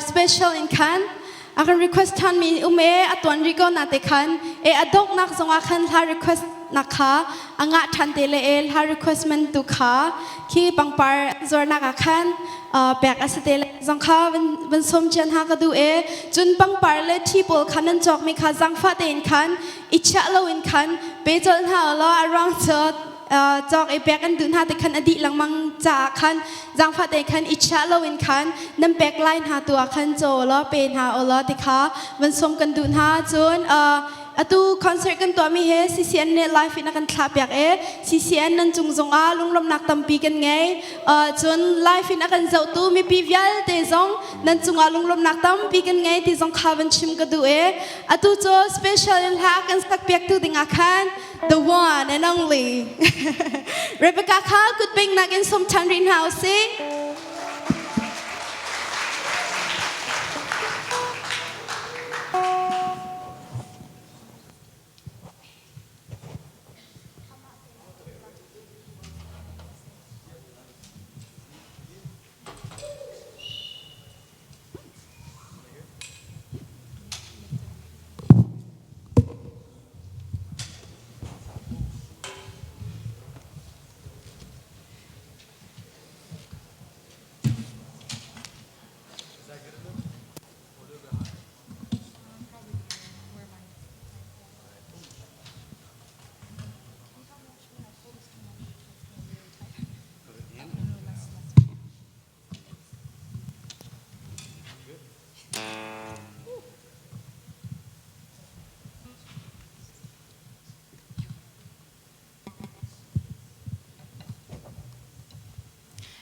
special in kan akan request tan mi atwan rigo na te kan adok nak zong akan ha request nakha anga than te le ha request man tu kha ki pangpar zor nak akan pek asate zong kha ban som chen ha ka du chun pangpar le people khanan jok mi kha zang fa te in kan icha lo in kan be chol ha lo around so jok pek an dun ha te kan adi lang mang cha kan jang fa te kan icha lo in kan nam pek line ha tu kan jo lo pen ha o lo te kha ban som kan dun ha chun atu concert kan to mi he CCN ne live in kan thlap yak CCN nan chung zong lunglom nak tampi kan ngai chun live in kan zau tu mi pivial te zong nan chung lunglom nak tampi kan ngai ti zong khavan chim ka du atu cho special ha kan sak pek tu ding akan the one and only Rebecca Kha could bring nagin som tanrin house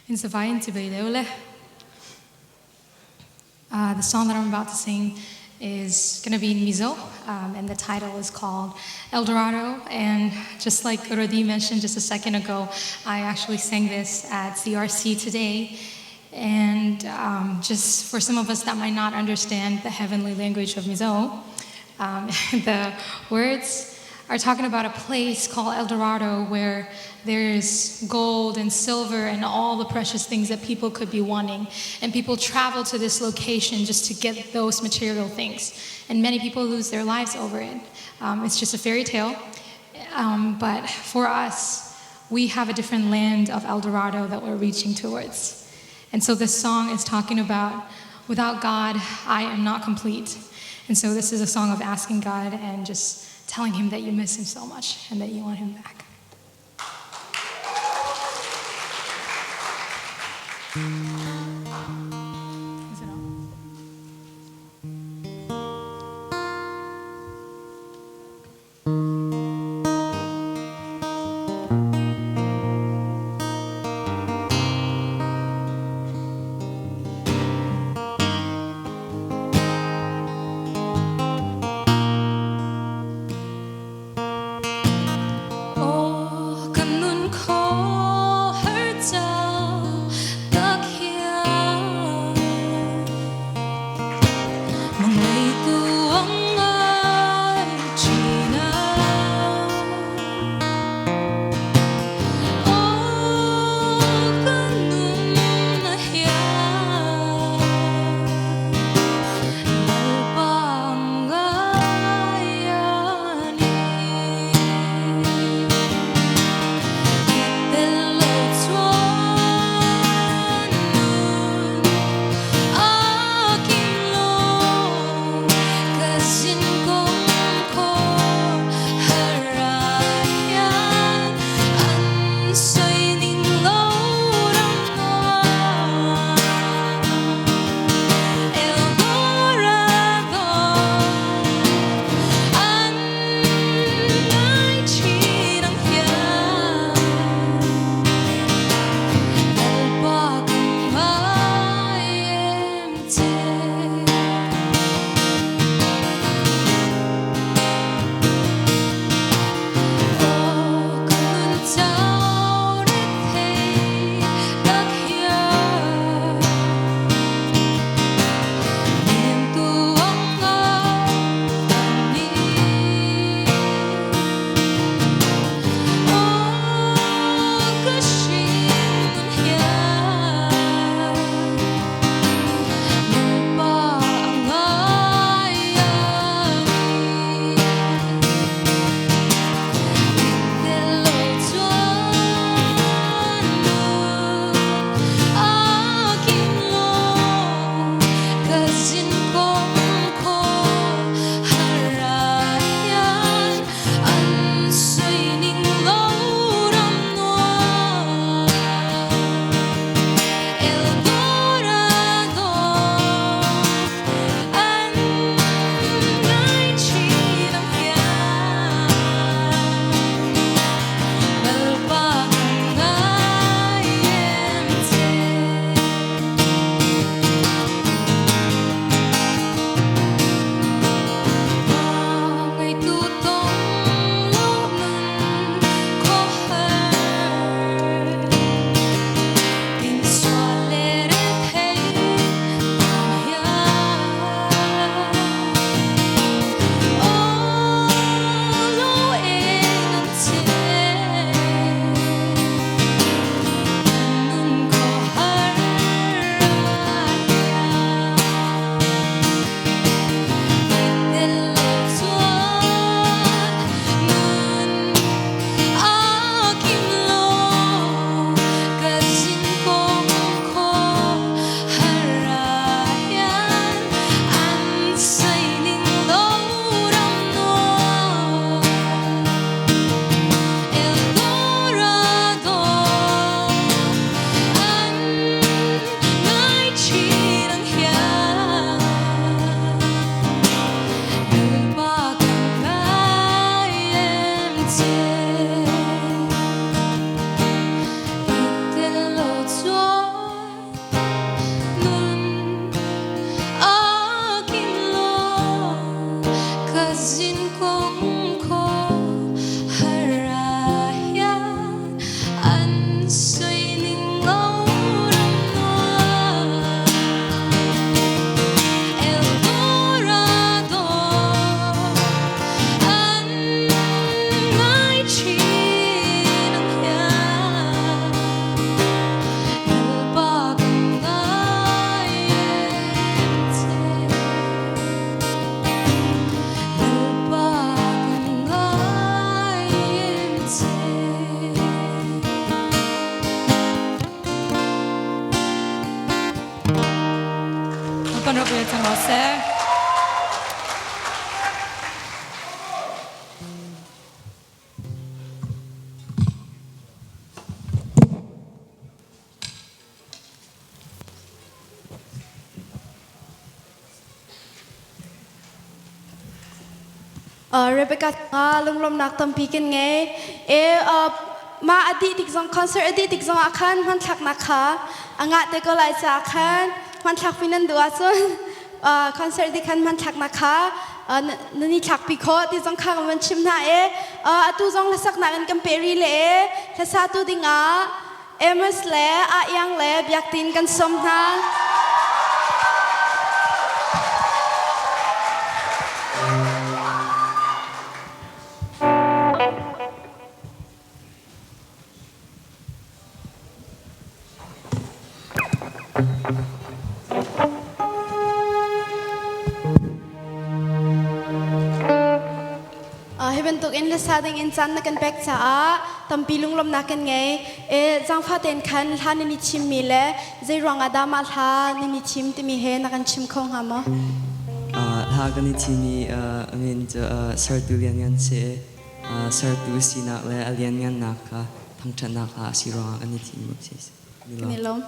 In Savayan Tibedeule. The song that I'm about to sing is going to be in Mizo, and the title is called El Dorado. And just like Rodi mentioned just a second ago, I actually sang this at CRC today. And just for some of us that might not understand the heavenly language of Mizo, the words are talking about a place called El Dorado where there's gold and silver and all the precious things that people could be wanting. And people travel to this location just to get those material things. And many people lose their lives over it. It's just a fairy tale. But for us, we have a different land of El Dorado that we're reaching towards. And so this song is talking about, without God, I am not complete. And so this is a song of asking God and just telling him that you miss him so much and that you want him back. Is it on? เรเบคก้าลุงลมนักตั้มปีกันไงมาอดีตอีกสองคอนเสิร์ตอดีตอีกสองอาคารมันถักนะคะอ่างะเตก็ไล่จากอาคารมันถักฟินันดัวส่วนคอนเสิร์ตที่คันมันถักนะคะนี่ถักปีโคที่สองข้างมันชิมนะตูสองละสักนักกันเปรีเลยละสาตูดิงะเมสเล่อายังเล่บยักตินกันสมนะ ให้เป็นตุกอินเลสาดิงอินจันนักกันแบกจ้าตั้มปีลุงลมนักกันไงจังฟ้าเต็นคันท่านิชิมมีเล่ใจรองอาดามาท่านิชิมที่มีเฮนักกันชิมคงหามะท่ากันนิชิมีมินจะสารตุเลียนยันเสสารตุสีนักและเลียนยันนักค่ะทั้งชนะค่ะสิรองกันนิชิมีเสนี่ลม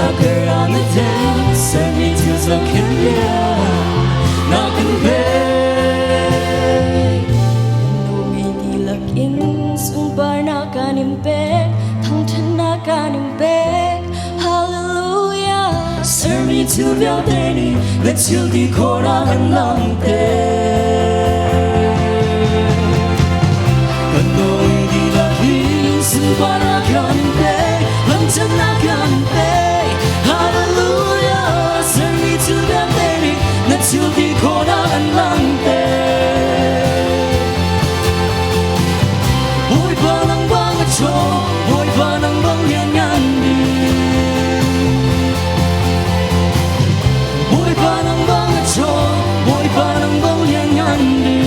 knocker on the door, serve me to so can be knock and beg. No me di lak in sung bar na kanim beg, thong chen na kanim beg. Hallelujah, serve me to build any, let's you di kora and long day. No me di lak in sung bar na kanim beg, thong chen na kanim beg. Hallelujah, serve me to build any, let's you di kora and long day. Ôi ba nang bang a cho, ôi ba nang bang yan yan đi. Ôi ba nang bang a cho, ôi ba nang bang yan yan đi.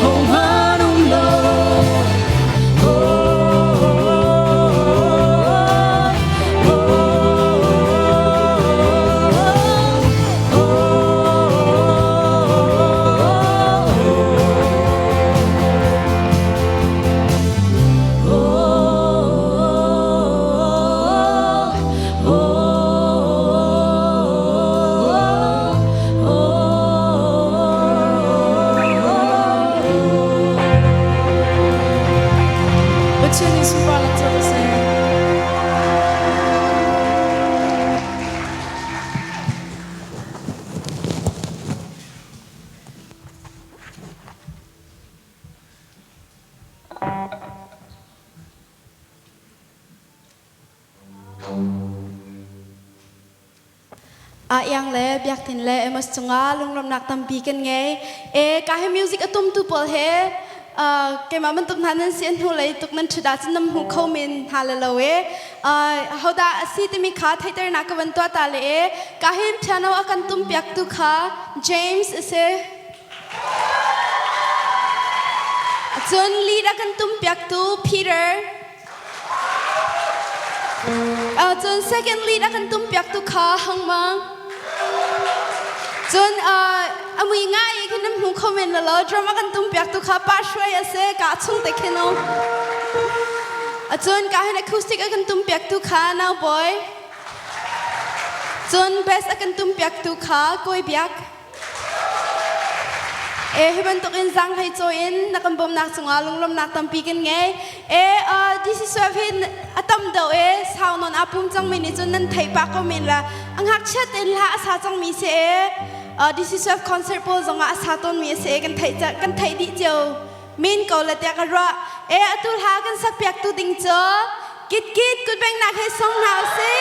Oh man oh Lord, oh oh Bacani sumpah lang sa saya. Yang le biak tin le emas chunga lunglom nak tampi kan ngai kahe music atum tu pol he ke maman tuk nanan sian hu le tuk nan chuda chinam hu khomin halalowe hoda asi timi kha thaiter nak wan to ta le kahe piano akan tum piak tu kha James ise John lead akan tum piak tu Peter John second lead akan tum piak tu kha hangma John amui ngai kinam hu comment la drama kan tum piak tu kha pa shwai ase ka chung te khino John ka hen acoustic akan tum piak tu kha now boy John bass akan tum piak tu kha koi biak heban tok in zang hai cho in nakam bom nak chunga lunglom nak tampi kan ngai Dccyf hin atam do sound on apum chang min ni chun nan thai pa ko min la anghak chat in la sa chang mi se Dccyf concert pol zonga asaton mi se kan thai di jo min ko la tia ka ra atul ha kan sak piak tu ding cho kit kit kut bang nak hai song now se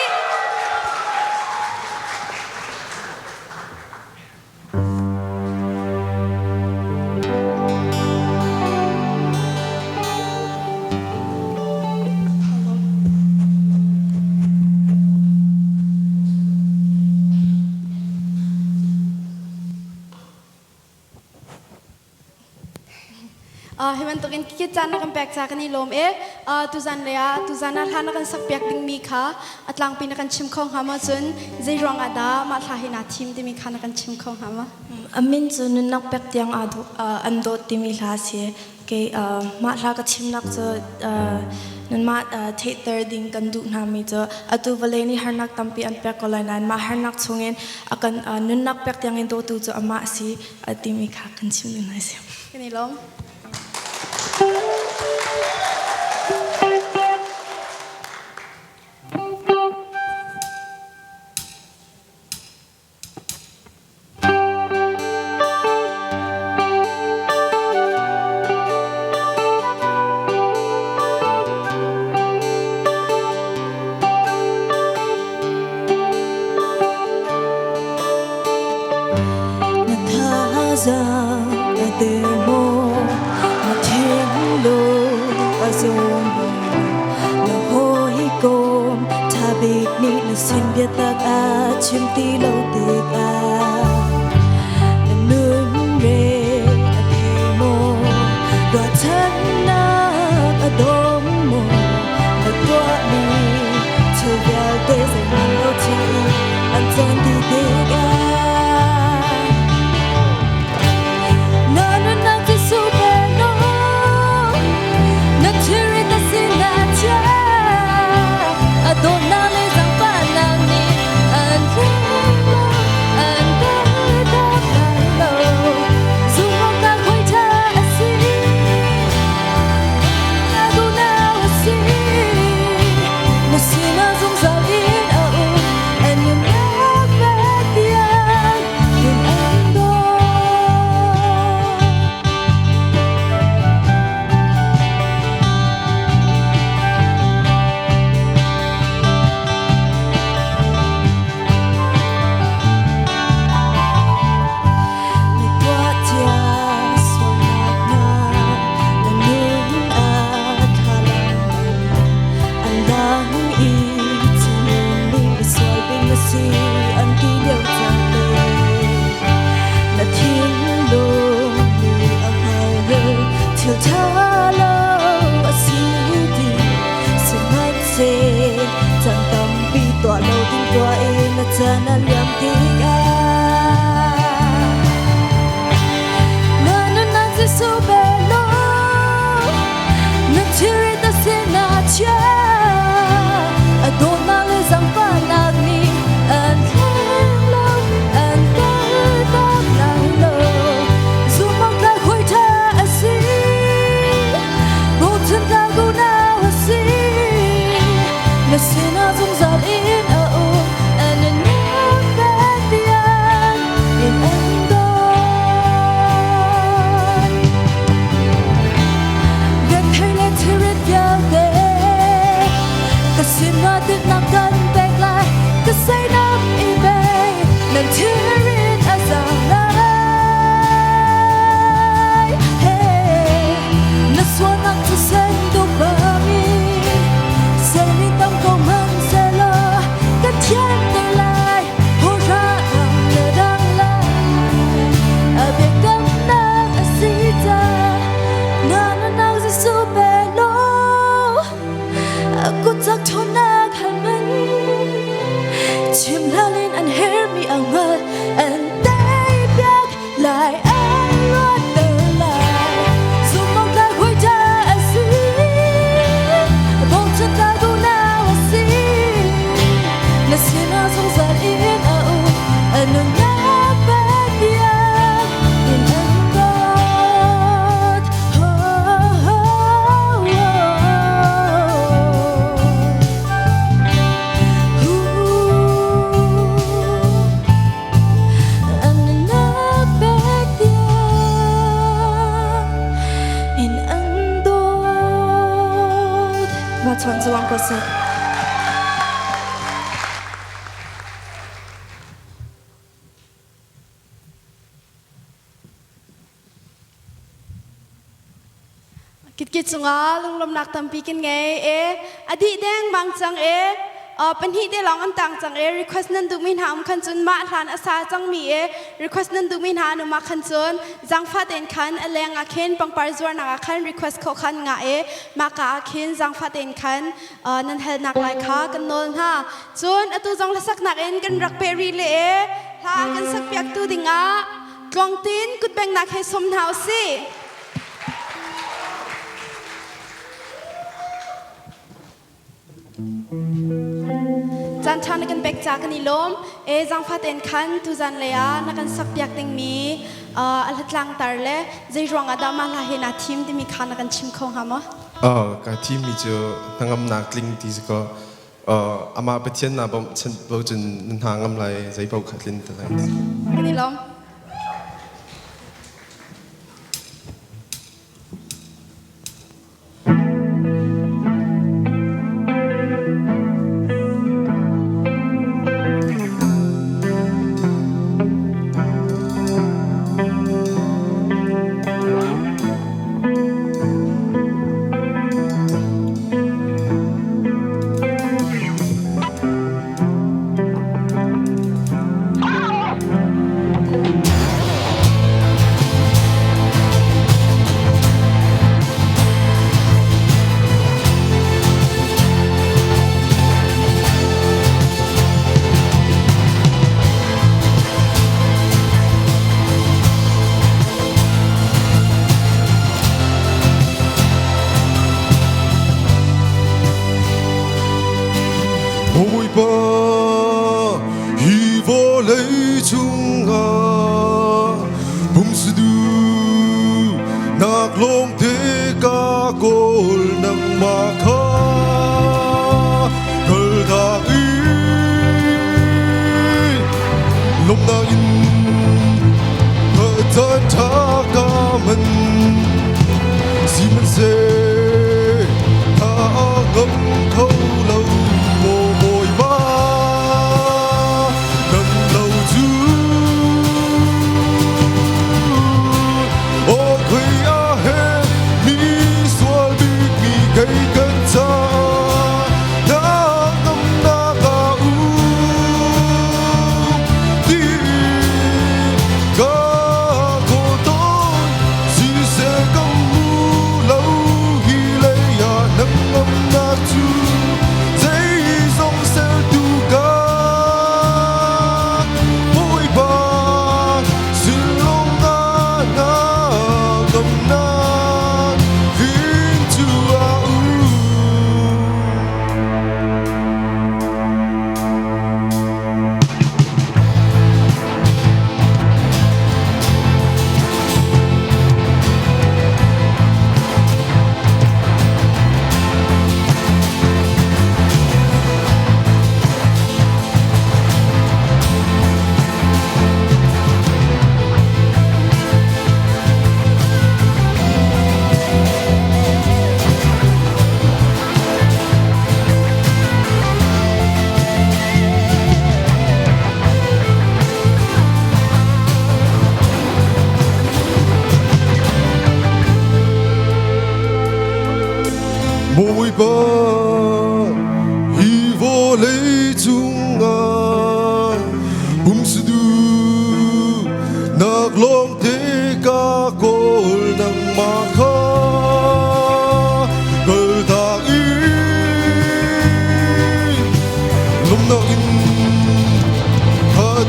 heman tokin kikit jana kan pek sa kani lom tuzan lea tuzana hana kan sak pek ding mi kha atlang pina kan chimkhong hama chun zai rong ada ma thahina thim ti mi khana kan chimkhong hama amin chun nak pek tiang adu ando timi la se ke ma la ka chim nak cho nan ma theater ding kan du na mi cho atu valeni harnak tampi an pek kolainan ma harnak chungen akan nun nak pek tiang indo tu cho ama si timi kha kan chim na se kani lom xin biết tất cả chim tí lâu tịch nương rê thề mô đoạt thân nát đông mô đoạt đi chờ vào tê dành mình lâu chi ăn chân thì tịch nón nón chỉ super nó nón chỉ ta xin là cha don't na le zang pa na chẳng tâm bi tọa lâu tin tọa in là chân là liềm tiếng na na na Giêsu bê lô na chiri ta xin na chia đôi na lê giang pha nạc ni an khen lâu an tới tóc nàng lô dù mong ta khôi cha asi bố chân ta gu na asi na xin na dung giật in âu an na nhớ bé tiền in anh đôi gần thấy lên chiri kia về ta xin na tin nằm gần bên lại ta say nằm in bên nằm chiri a giang lại na xóa nặng cho sen tu bờ mi sẽ mi tâm không hơn sẽ lo cất chân tay lại hô ra nằm lệ đang lại ở bên cạnh nàng ở xí ta na na na Giêsu bê lô aku tak tahu nak haman chim la lên anh hear me ang ngất anh tay biết lại anh luôn từ lại dù mong ta quay ra anh xí bông chân ta gu nào anh xí là xin na sống giật yên âu anh nương nhớ bé tiếng in anh gót anh nhớ bé tiếng in anh đốt và chọn cho anh có sự kit kit sunga lunglom nak tampi kin nge adi deng bang chang pan hi de long an tang chang request nan du min ha khan chun ma hlan asa chang mi request nan du min ha nu ma khan chun jang pha ten khan aleng a khen pang par zuar na khan request kho khan nga ma ka khen jang pha ten khan nan hel nak lai kha kan nol ha chun atu jong la sak nak en kan rak peri le ha kan sak piak tu dinga tlong tin kut beng nak he som nau si Jan chan kan bek cha kan ilom jang phat en khan tu jan leya na kan sak piak ting mi alatlang tar le zai rong ada ma la hena thim ti mi khan kan chim khong ha ma ka team mi cho tangam na kling ti ko ama pathian na bom chen bo chen hangam lai zai bo khatlin ta lai kan ilom ôi ba hi vô lấy chung à bung sư du nạc lom thế ca col nang ma kha col da y lom na in thơ chân cha ca mình si mình se tha ngâm khâu lâu mồ mồi ba nâng lâu chú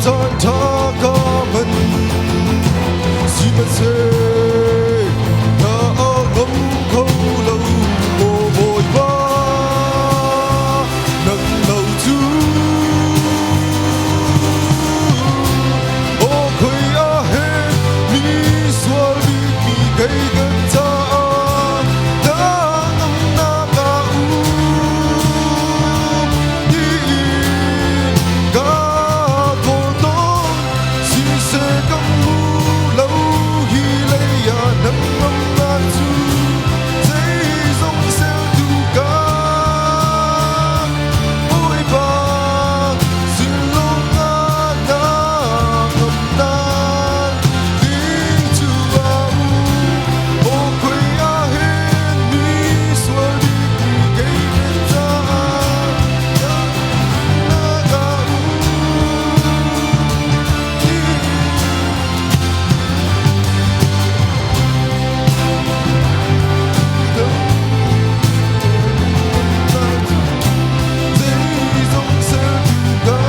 thon tho có mình si bất sê ta ở gấm khâu lâu mồ bồi ba nâng đầu chú ô khơi a he mi xua đi mi gây gần ta đã ngâm na ca u đi ca cô tô si se cam mu lâu hi lê ya nâng ngâm na chú dây dòng xeo tu ca ôi ba xin lỗi nga na ngâm na tiếng chu a u ô quê a hen mi xua đi mi gây nên ta na ca dây dòng xeo tu ca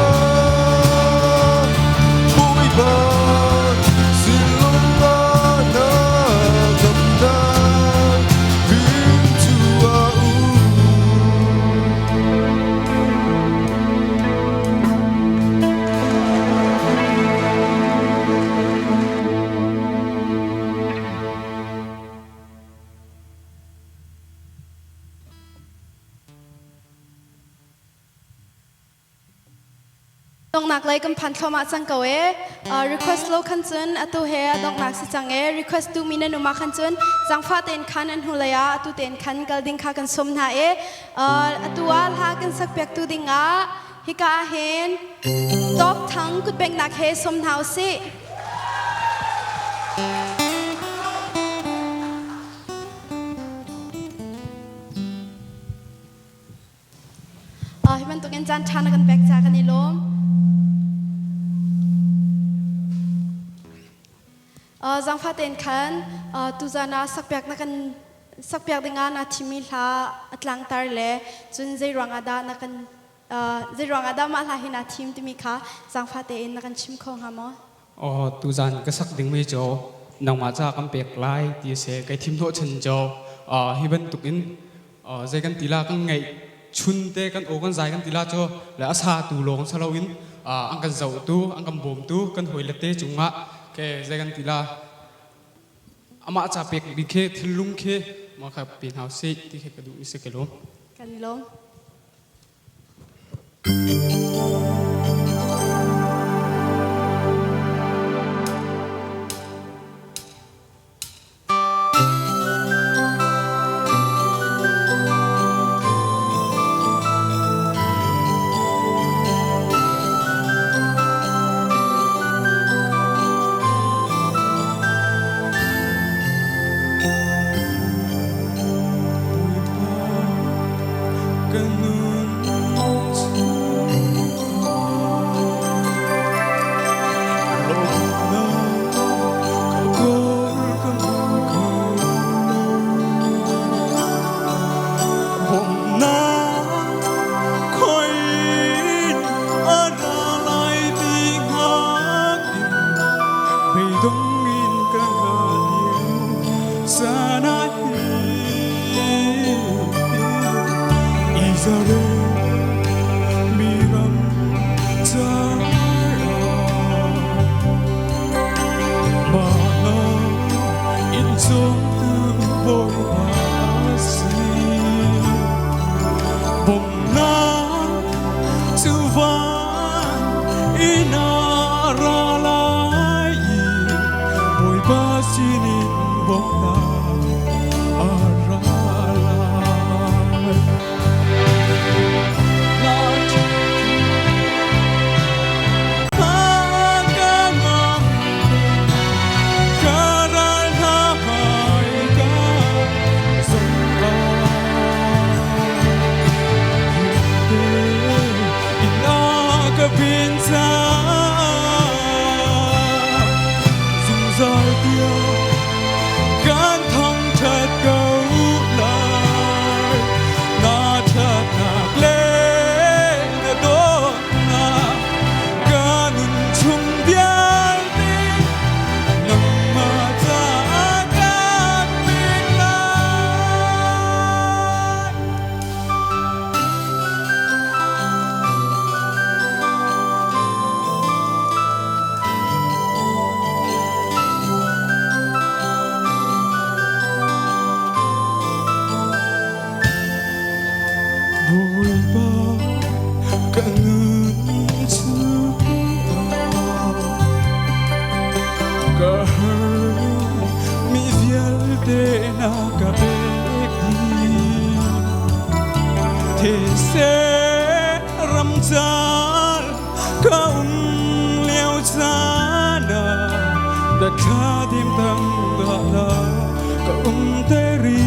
ôi ba xin lỗi nga na ngâm na tiếng chu a u Dong nak lai kam phan thoma chang ko request lo khan chun atu he dong nak si chang request 2 minute numa khan chun jang fa ten khan an hulaya atu ten khan kal ding kha kan som na atu wal ha kan sak pek tu dinga hika hen top thang kut bek nak he som nau si himan tu kan jan chana kan bek cha kan ilom jang fa ten khan tu jana sak pek na kan sak pek dinga na thimi hla atlang tar le chun zai ranga da na kan zai ranga da ma hla hina thim timi kha jang fa te in na kan chim khong ha mo tu dàn cái sắc tiếng mấy chỗ nòng mà cha cam bẹc lại thì sẽ cái thím thọ chân chỗ hi bên tục in dây căn tila căn ngày chun te căn ô căn dài căn tila cho là sa tu long sa lâu in ang căn dầu tu ang căn bom tu căn hồi lệ te chung ngã cái dây căn tila ama cha bẹc đi khe thil lung khe mà khai pin hào sĩ thì khe cái đủ sẽ cái lom kan ilom cha tim tâm da la ka teri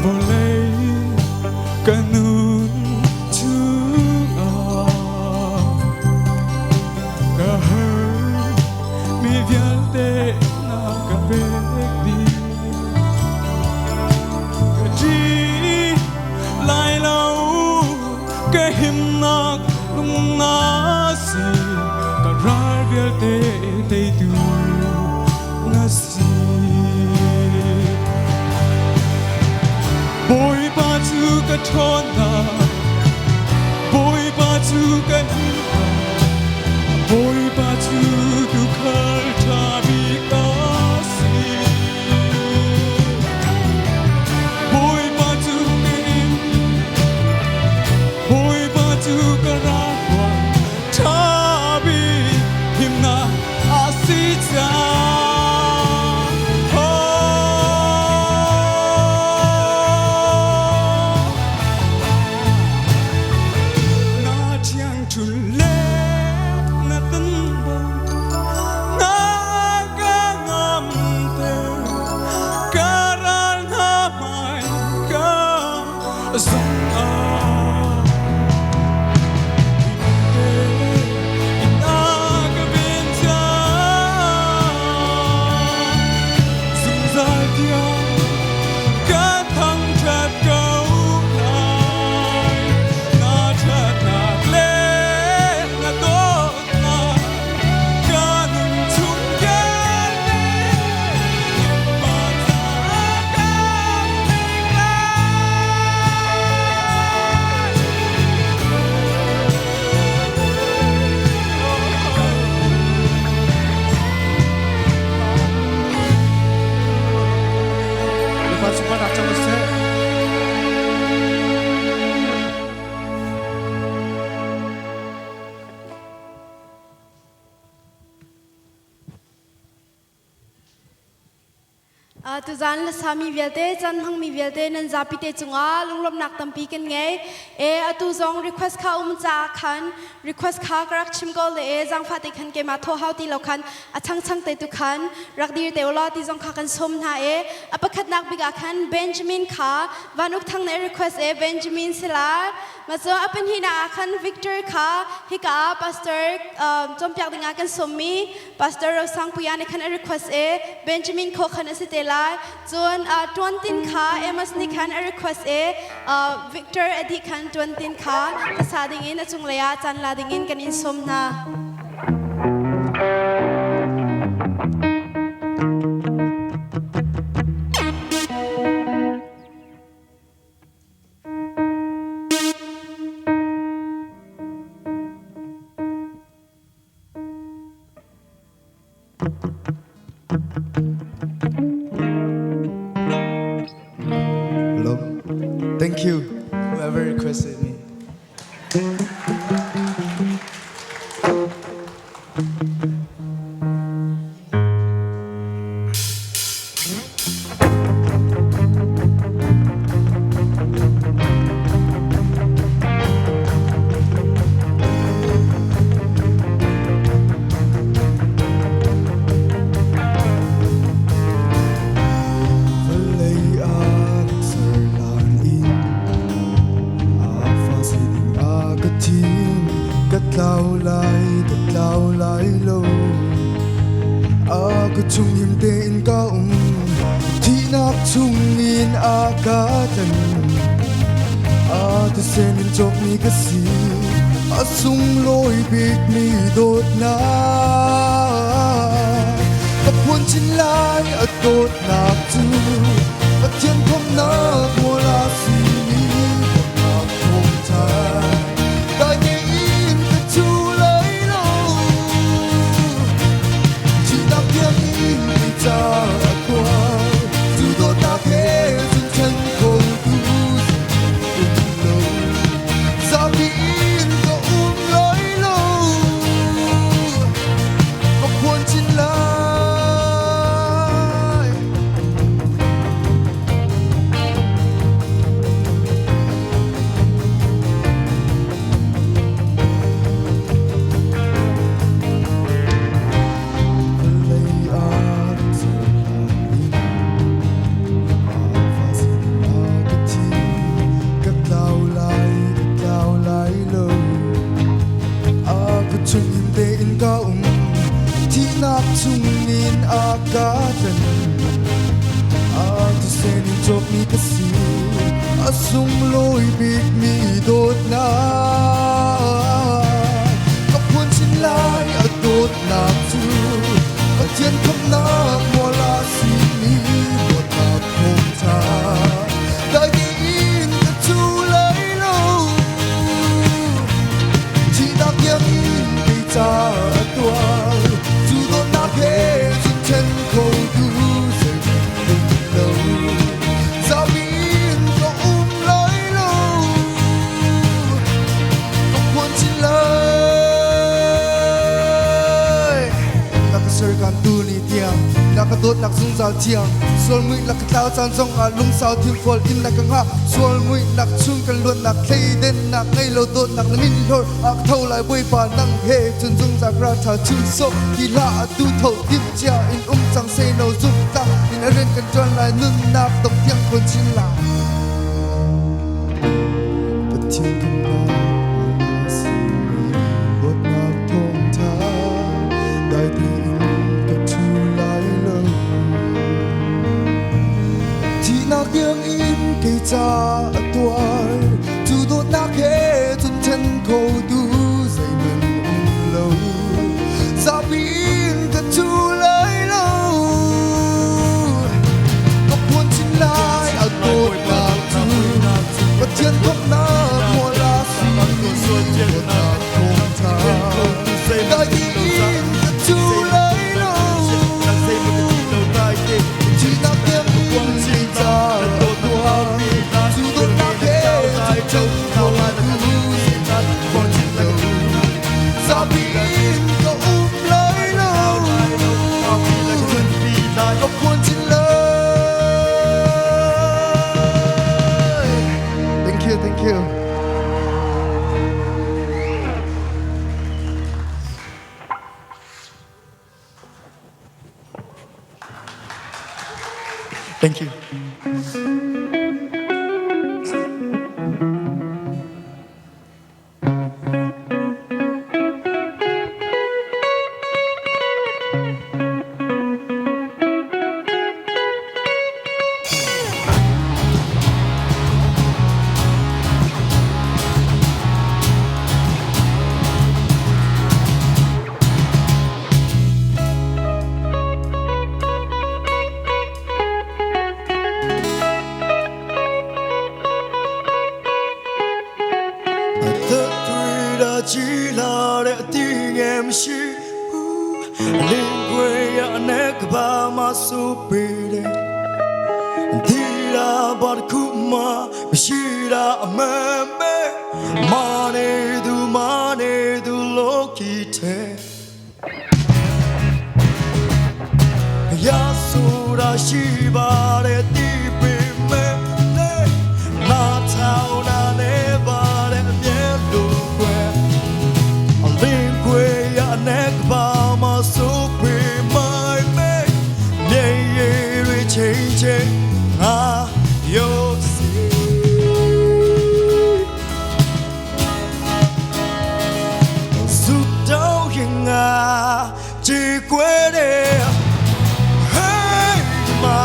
volei kanun tu a ka her mi vialte na ka pekdi ka ji lai lau ka him nak lung na si ka rar vialte te tu na si boy ba tu ka thona boy ba tu ka hina boy ba tu tu khal tha bi ka si boy ba tu ka him boy ba tu ka ra wa tha bi him na asi cha tu zan la sami vialte chan hang mi vialte nan zapite chunga lunglom nak tampi kan nge atu zong request kha cha khan request kha karak chim ko le jang phate khan ke ma tho hauti lo khan achang chang te tu khan rakdir te ola ti zong kha kan som na apakhat nak biga khan Benjamin kha vanuk thang ne request Benjamin sila ma so apen hina khan Victor kha hika pastor chompyak dinga kan sommi pastor sang puyane khan request Benjamin kho khan asitela John 20 kha Amos ni khan request Victor adi khan 20 kha sading in achung leya chan lading in kan in somna Thank you, whoever requested me. chung him te in ka thi nak chung in akatan tu sen in jok mi ka si asung loi big mi dot na ka pun chin lai a dot nak tu ka tian phong na mo la si mi ka phong ta ka ye in ka chu lai lo chi nak tian in mi cha kwa tu do ta ke sun chen ko tu lo sa bi in ko lai lo ka pun chin lai agadan to say ni job ni kasi asung loi big mi dot na kapun sin lai adot na tu atien kham na mola si ni bot na khom cha dai in ka tu lai lo chi na yang in bi cha tua tu dot na ke sin chen ko du Nakadot nak sung zal tiang Sual mui nak tao chan zong a lung sao tim fall in nak nga Sual mui nak chung kan luat nak klei den nak ngay lo dot nak min lor Ak thâu lại bôi pa nang he chun zung za gra tha chung so Ki la a tu thâu tim chia in chang say no zum ta In a ren kan chon lại nun nap tok tiang kon chin la But tiang kan la si bot nak thong tha Dai ti Nạc tiếng in cây cha tuổi Chú đốt nạc hê chân chân khâu tu dây mình lâu Gia bin thật chú lấy lâu Ngọc buồn chính lại ở tốt nạc chú Và thiên khóc nạc mùa lá xì Một nạc không thà Đại in thật chú lấy lâu Chỉ nạc tiếng in cây cha Thank you. Thank you. Chỉ là để tiếng em chỉ liên quê ya nè ba ma su pide thì là bát kuma chỉ là mẹ mane du lo kite ya su ra chỉ ba để ti pe mẹ na thao na ne ba để nhẹ du Nek ba ma so pe mai me ne ye re change a yo si su dao yin a chỉ quên để hey ma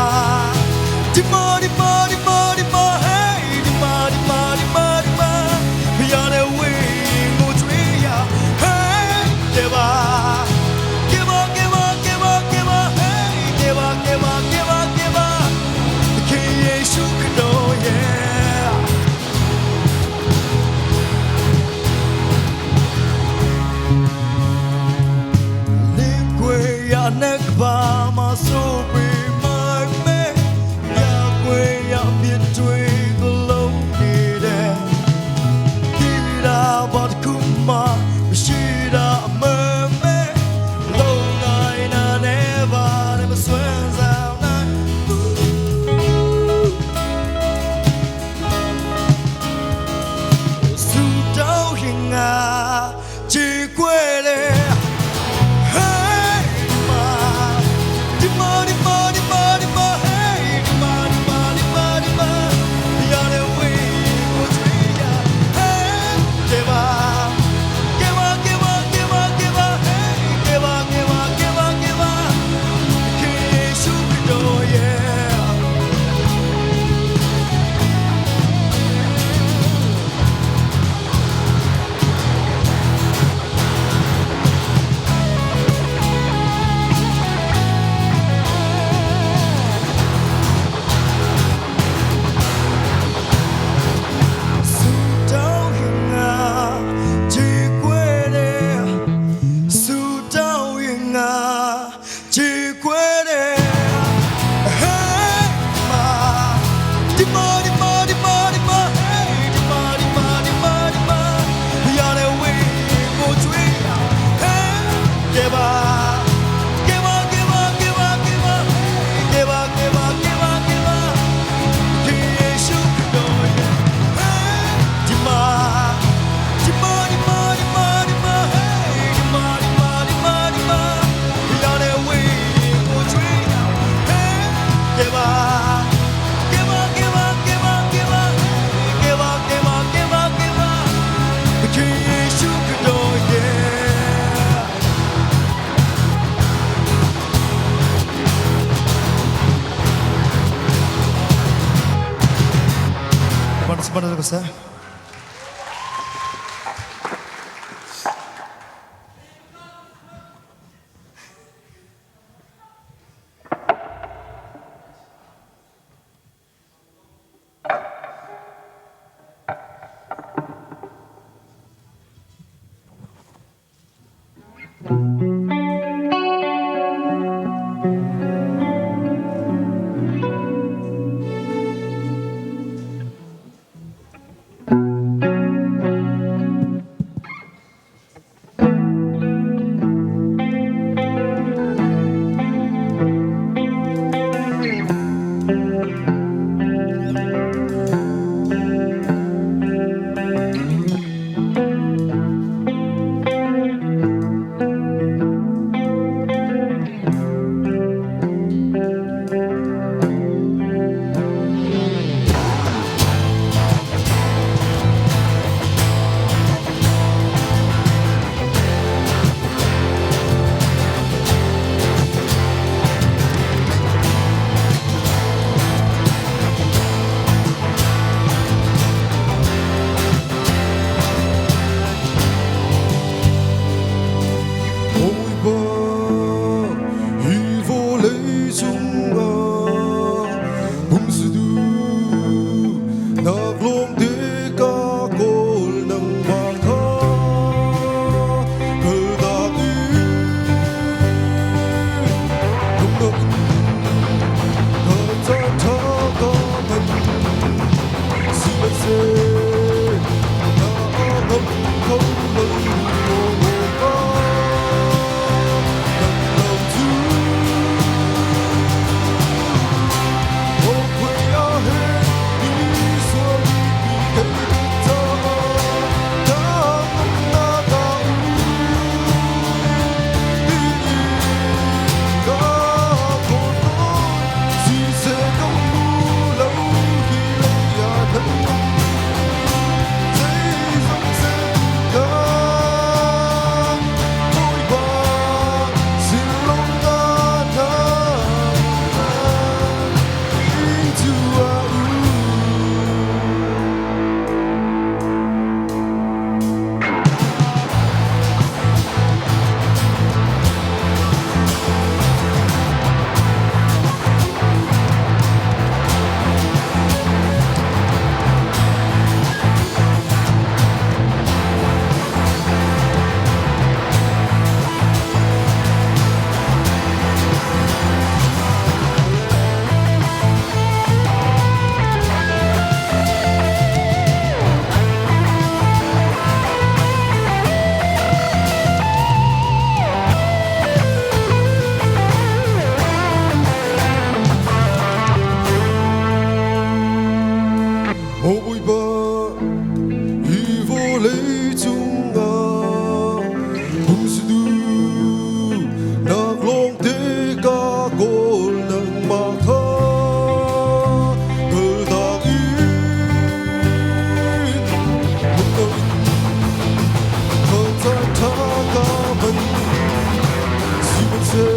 lấy chung hùng sư du nạc lòng tế ca cô nâng mà tha cờ đạc yên một câu thơ trái thả ca mình si một xe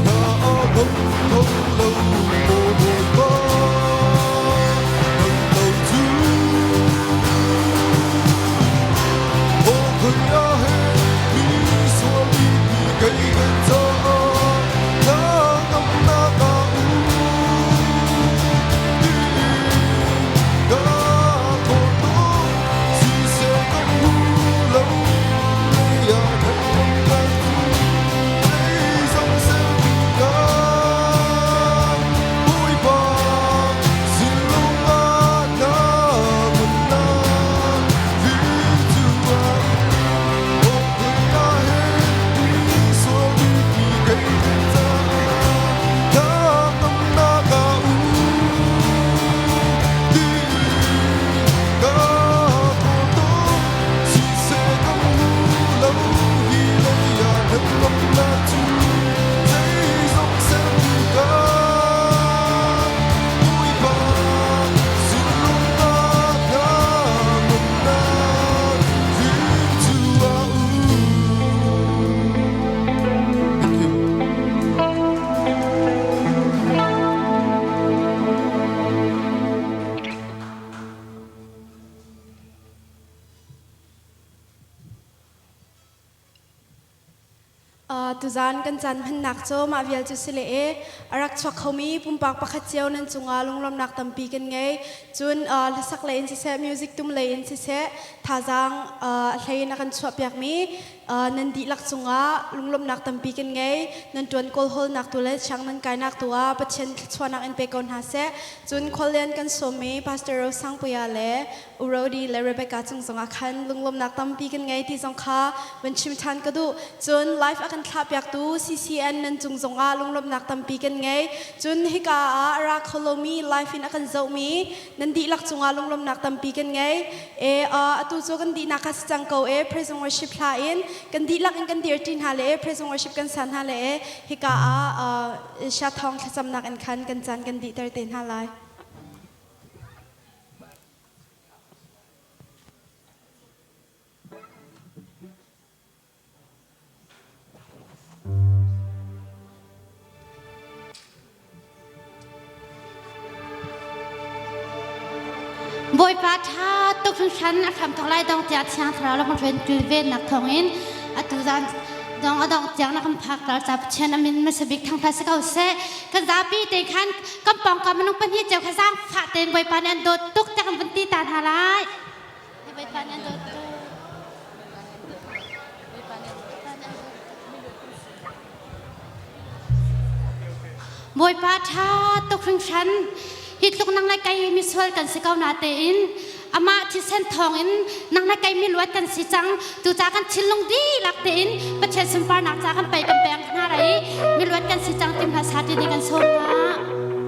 na ngông ngông lâu một hồi baตุจานกันจันพันนักโจมาเวียลจุสิเลรักชวักเขามีปุ่มปากปากเจียวนั่นจุงอาลงลำนักตัมปีกันไงจุนสักเลนสิเซมิวสิกตุ้มเลนสิเซท่าจังเลนนักชวักอยากมีนันดีลักจุงอาลงลำนักตัมปีกันไงนันจวนโคลโฮลนักตัวเล็กช่างนันกายนักตัวปัจเจนชวนักเอ็นเปกอนหาเซจุนโคลเลียนกันสมีพาสเตอร์สังปุยาเลอุโรดีและเรเบคาจุงสงอาคันลงลำนักตัมปีกันไงที่สงขาวันชิมทันก็ดูจุนไลฟ์อากันทับอยากดู CCN นั่นจุงสงอาลงลำนักตัมปีกันไงจุนฮิการักโคโลมีไลฟ์อินอากันเจ้ามีนันดีลักจุงอาลงลำนักตัมปีกันไงตุโจกันดีนักสังเกตpraise and worship ลาอินกันดีลักกันดีร์ตินฮาเล praise and worship กันสันฮาเลฮิกาชาทองขจำนักอันคันกันจันกันดีเตอร์เตนฮาไลบอยปาชาตุกทุกชั้นอาคำทองไล่ดองจัดช้างทราแล้วมันเป็นจุดเวนนักทองอินอัตุจันดองดองจังนักพักเราจับเชนมินมาสบิกทางพลาสติกเอาเสะกันจับปีเตคันกำปองกับมนุษย์เป็นที่เจ้าข้าสร้างฝาเตนบอยปานันโดดตุกจากกันเป็นตีตาทาลายบอยปานันโดดบอยปาชาตุกทุกชั้นฮิตลุกนังในไก่มีส่วนกันสิเกาหนาเตอินอามาที่เส้นทองอินนังในไก่มีลวดกันสิจังตูจากกันชิลลงดีหลักเตอินประเทศสมปานักจากกันไปกันแปลงขนาดไหนมีลวดกันสิจังติมภาษาที่ดีกันส่งนะ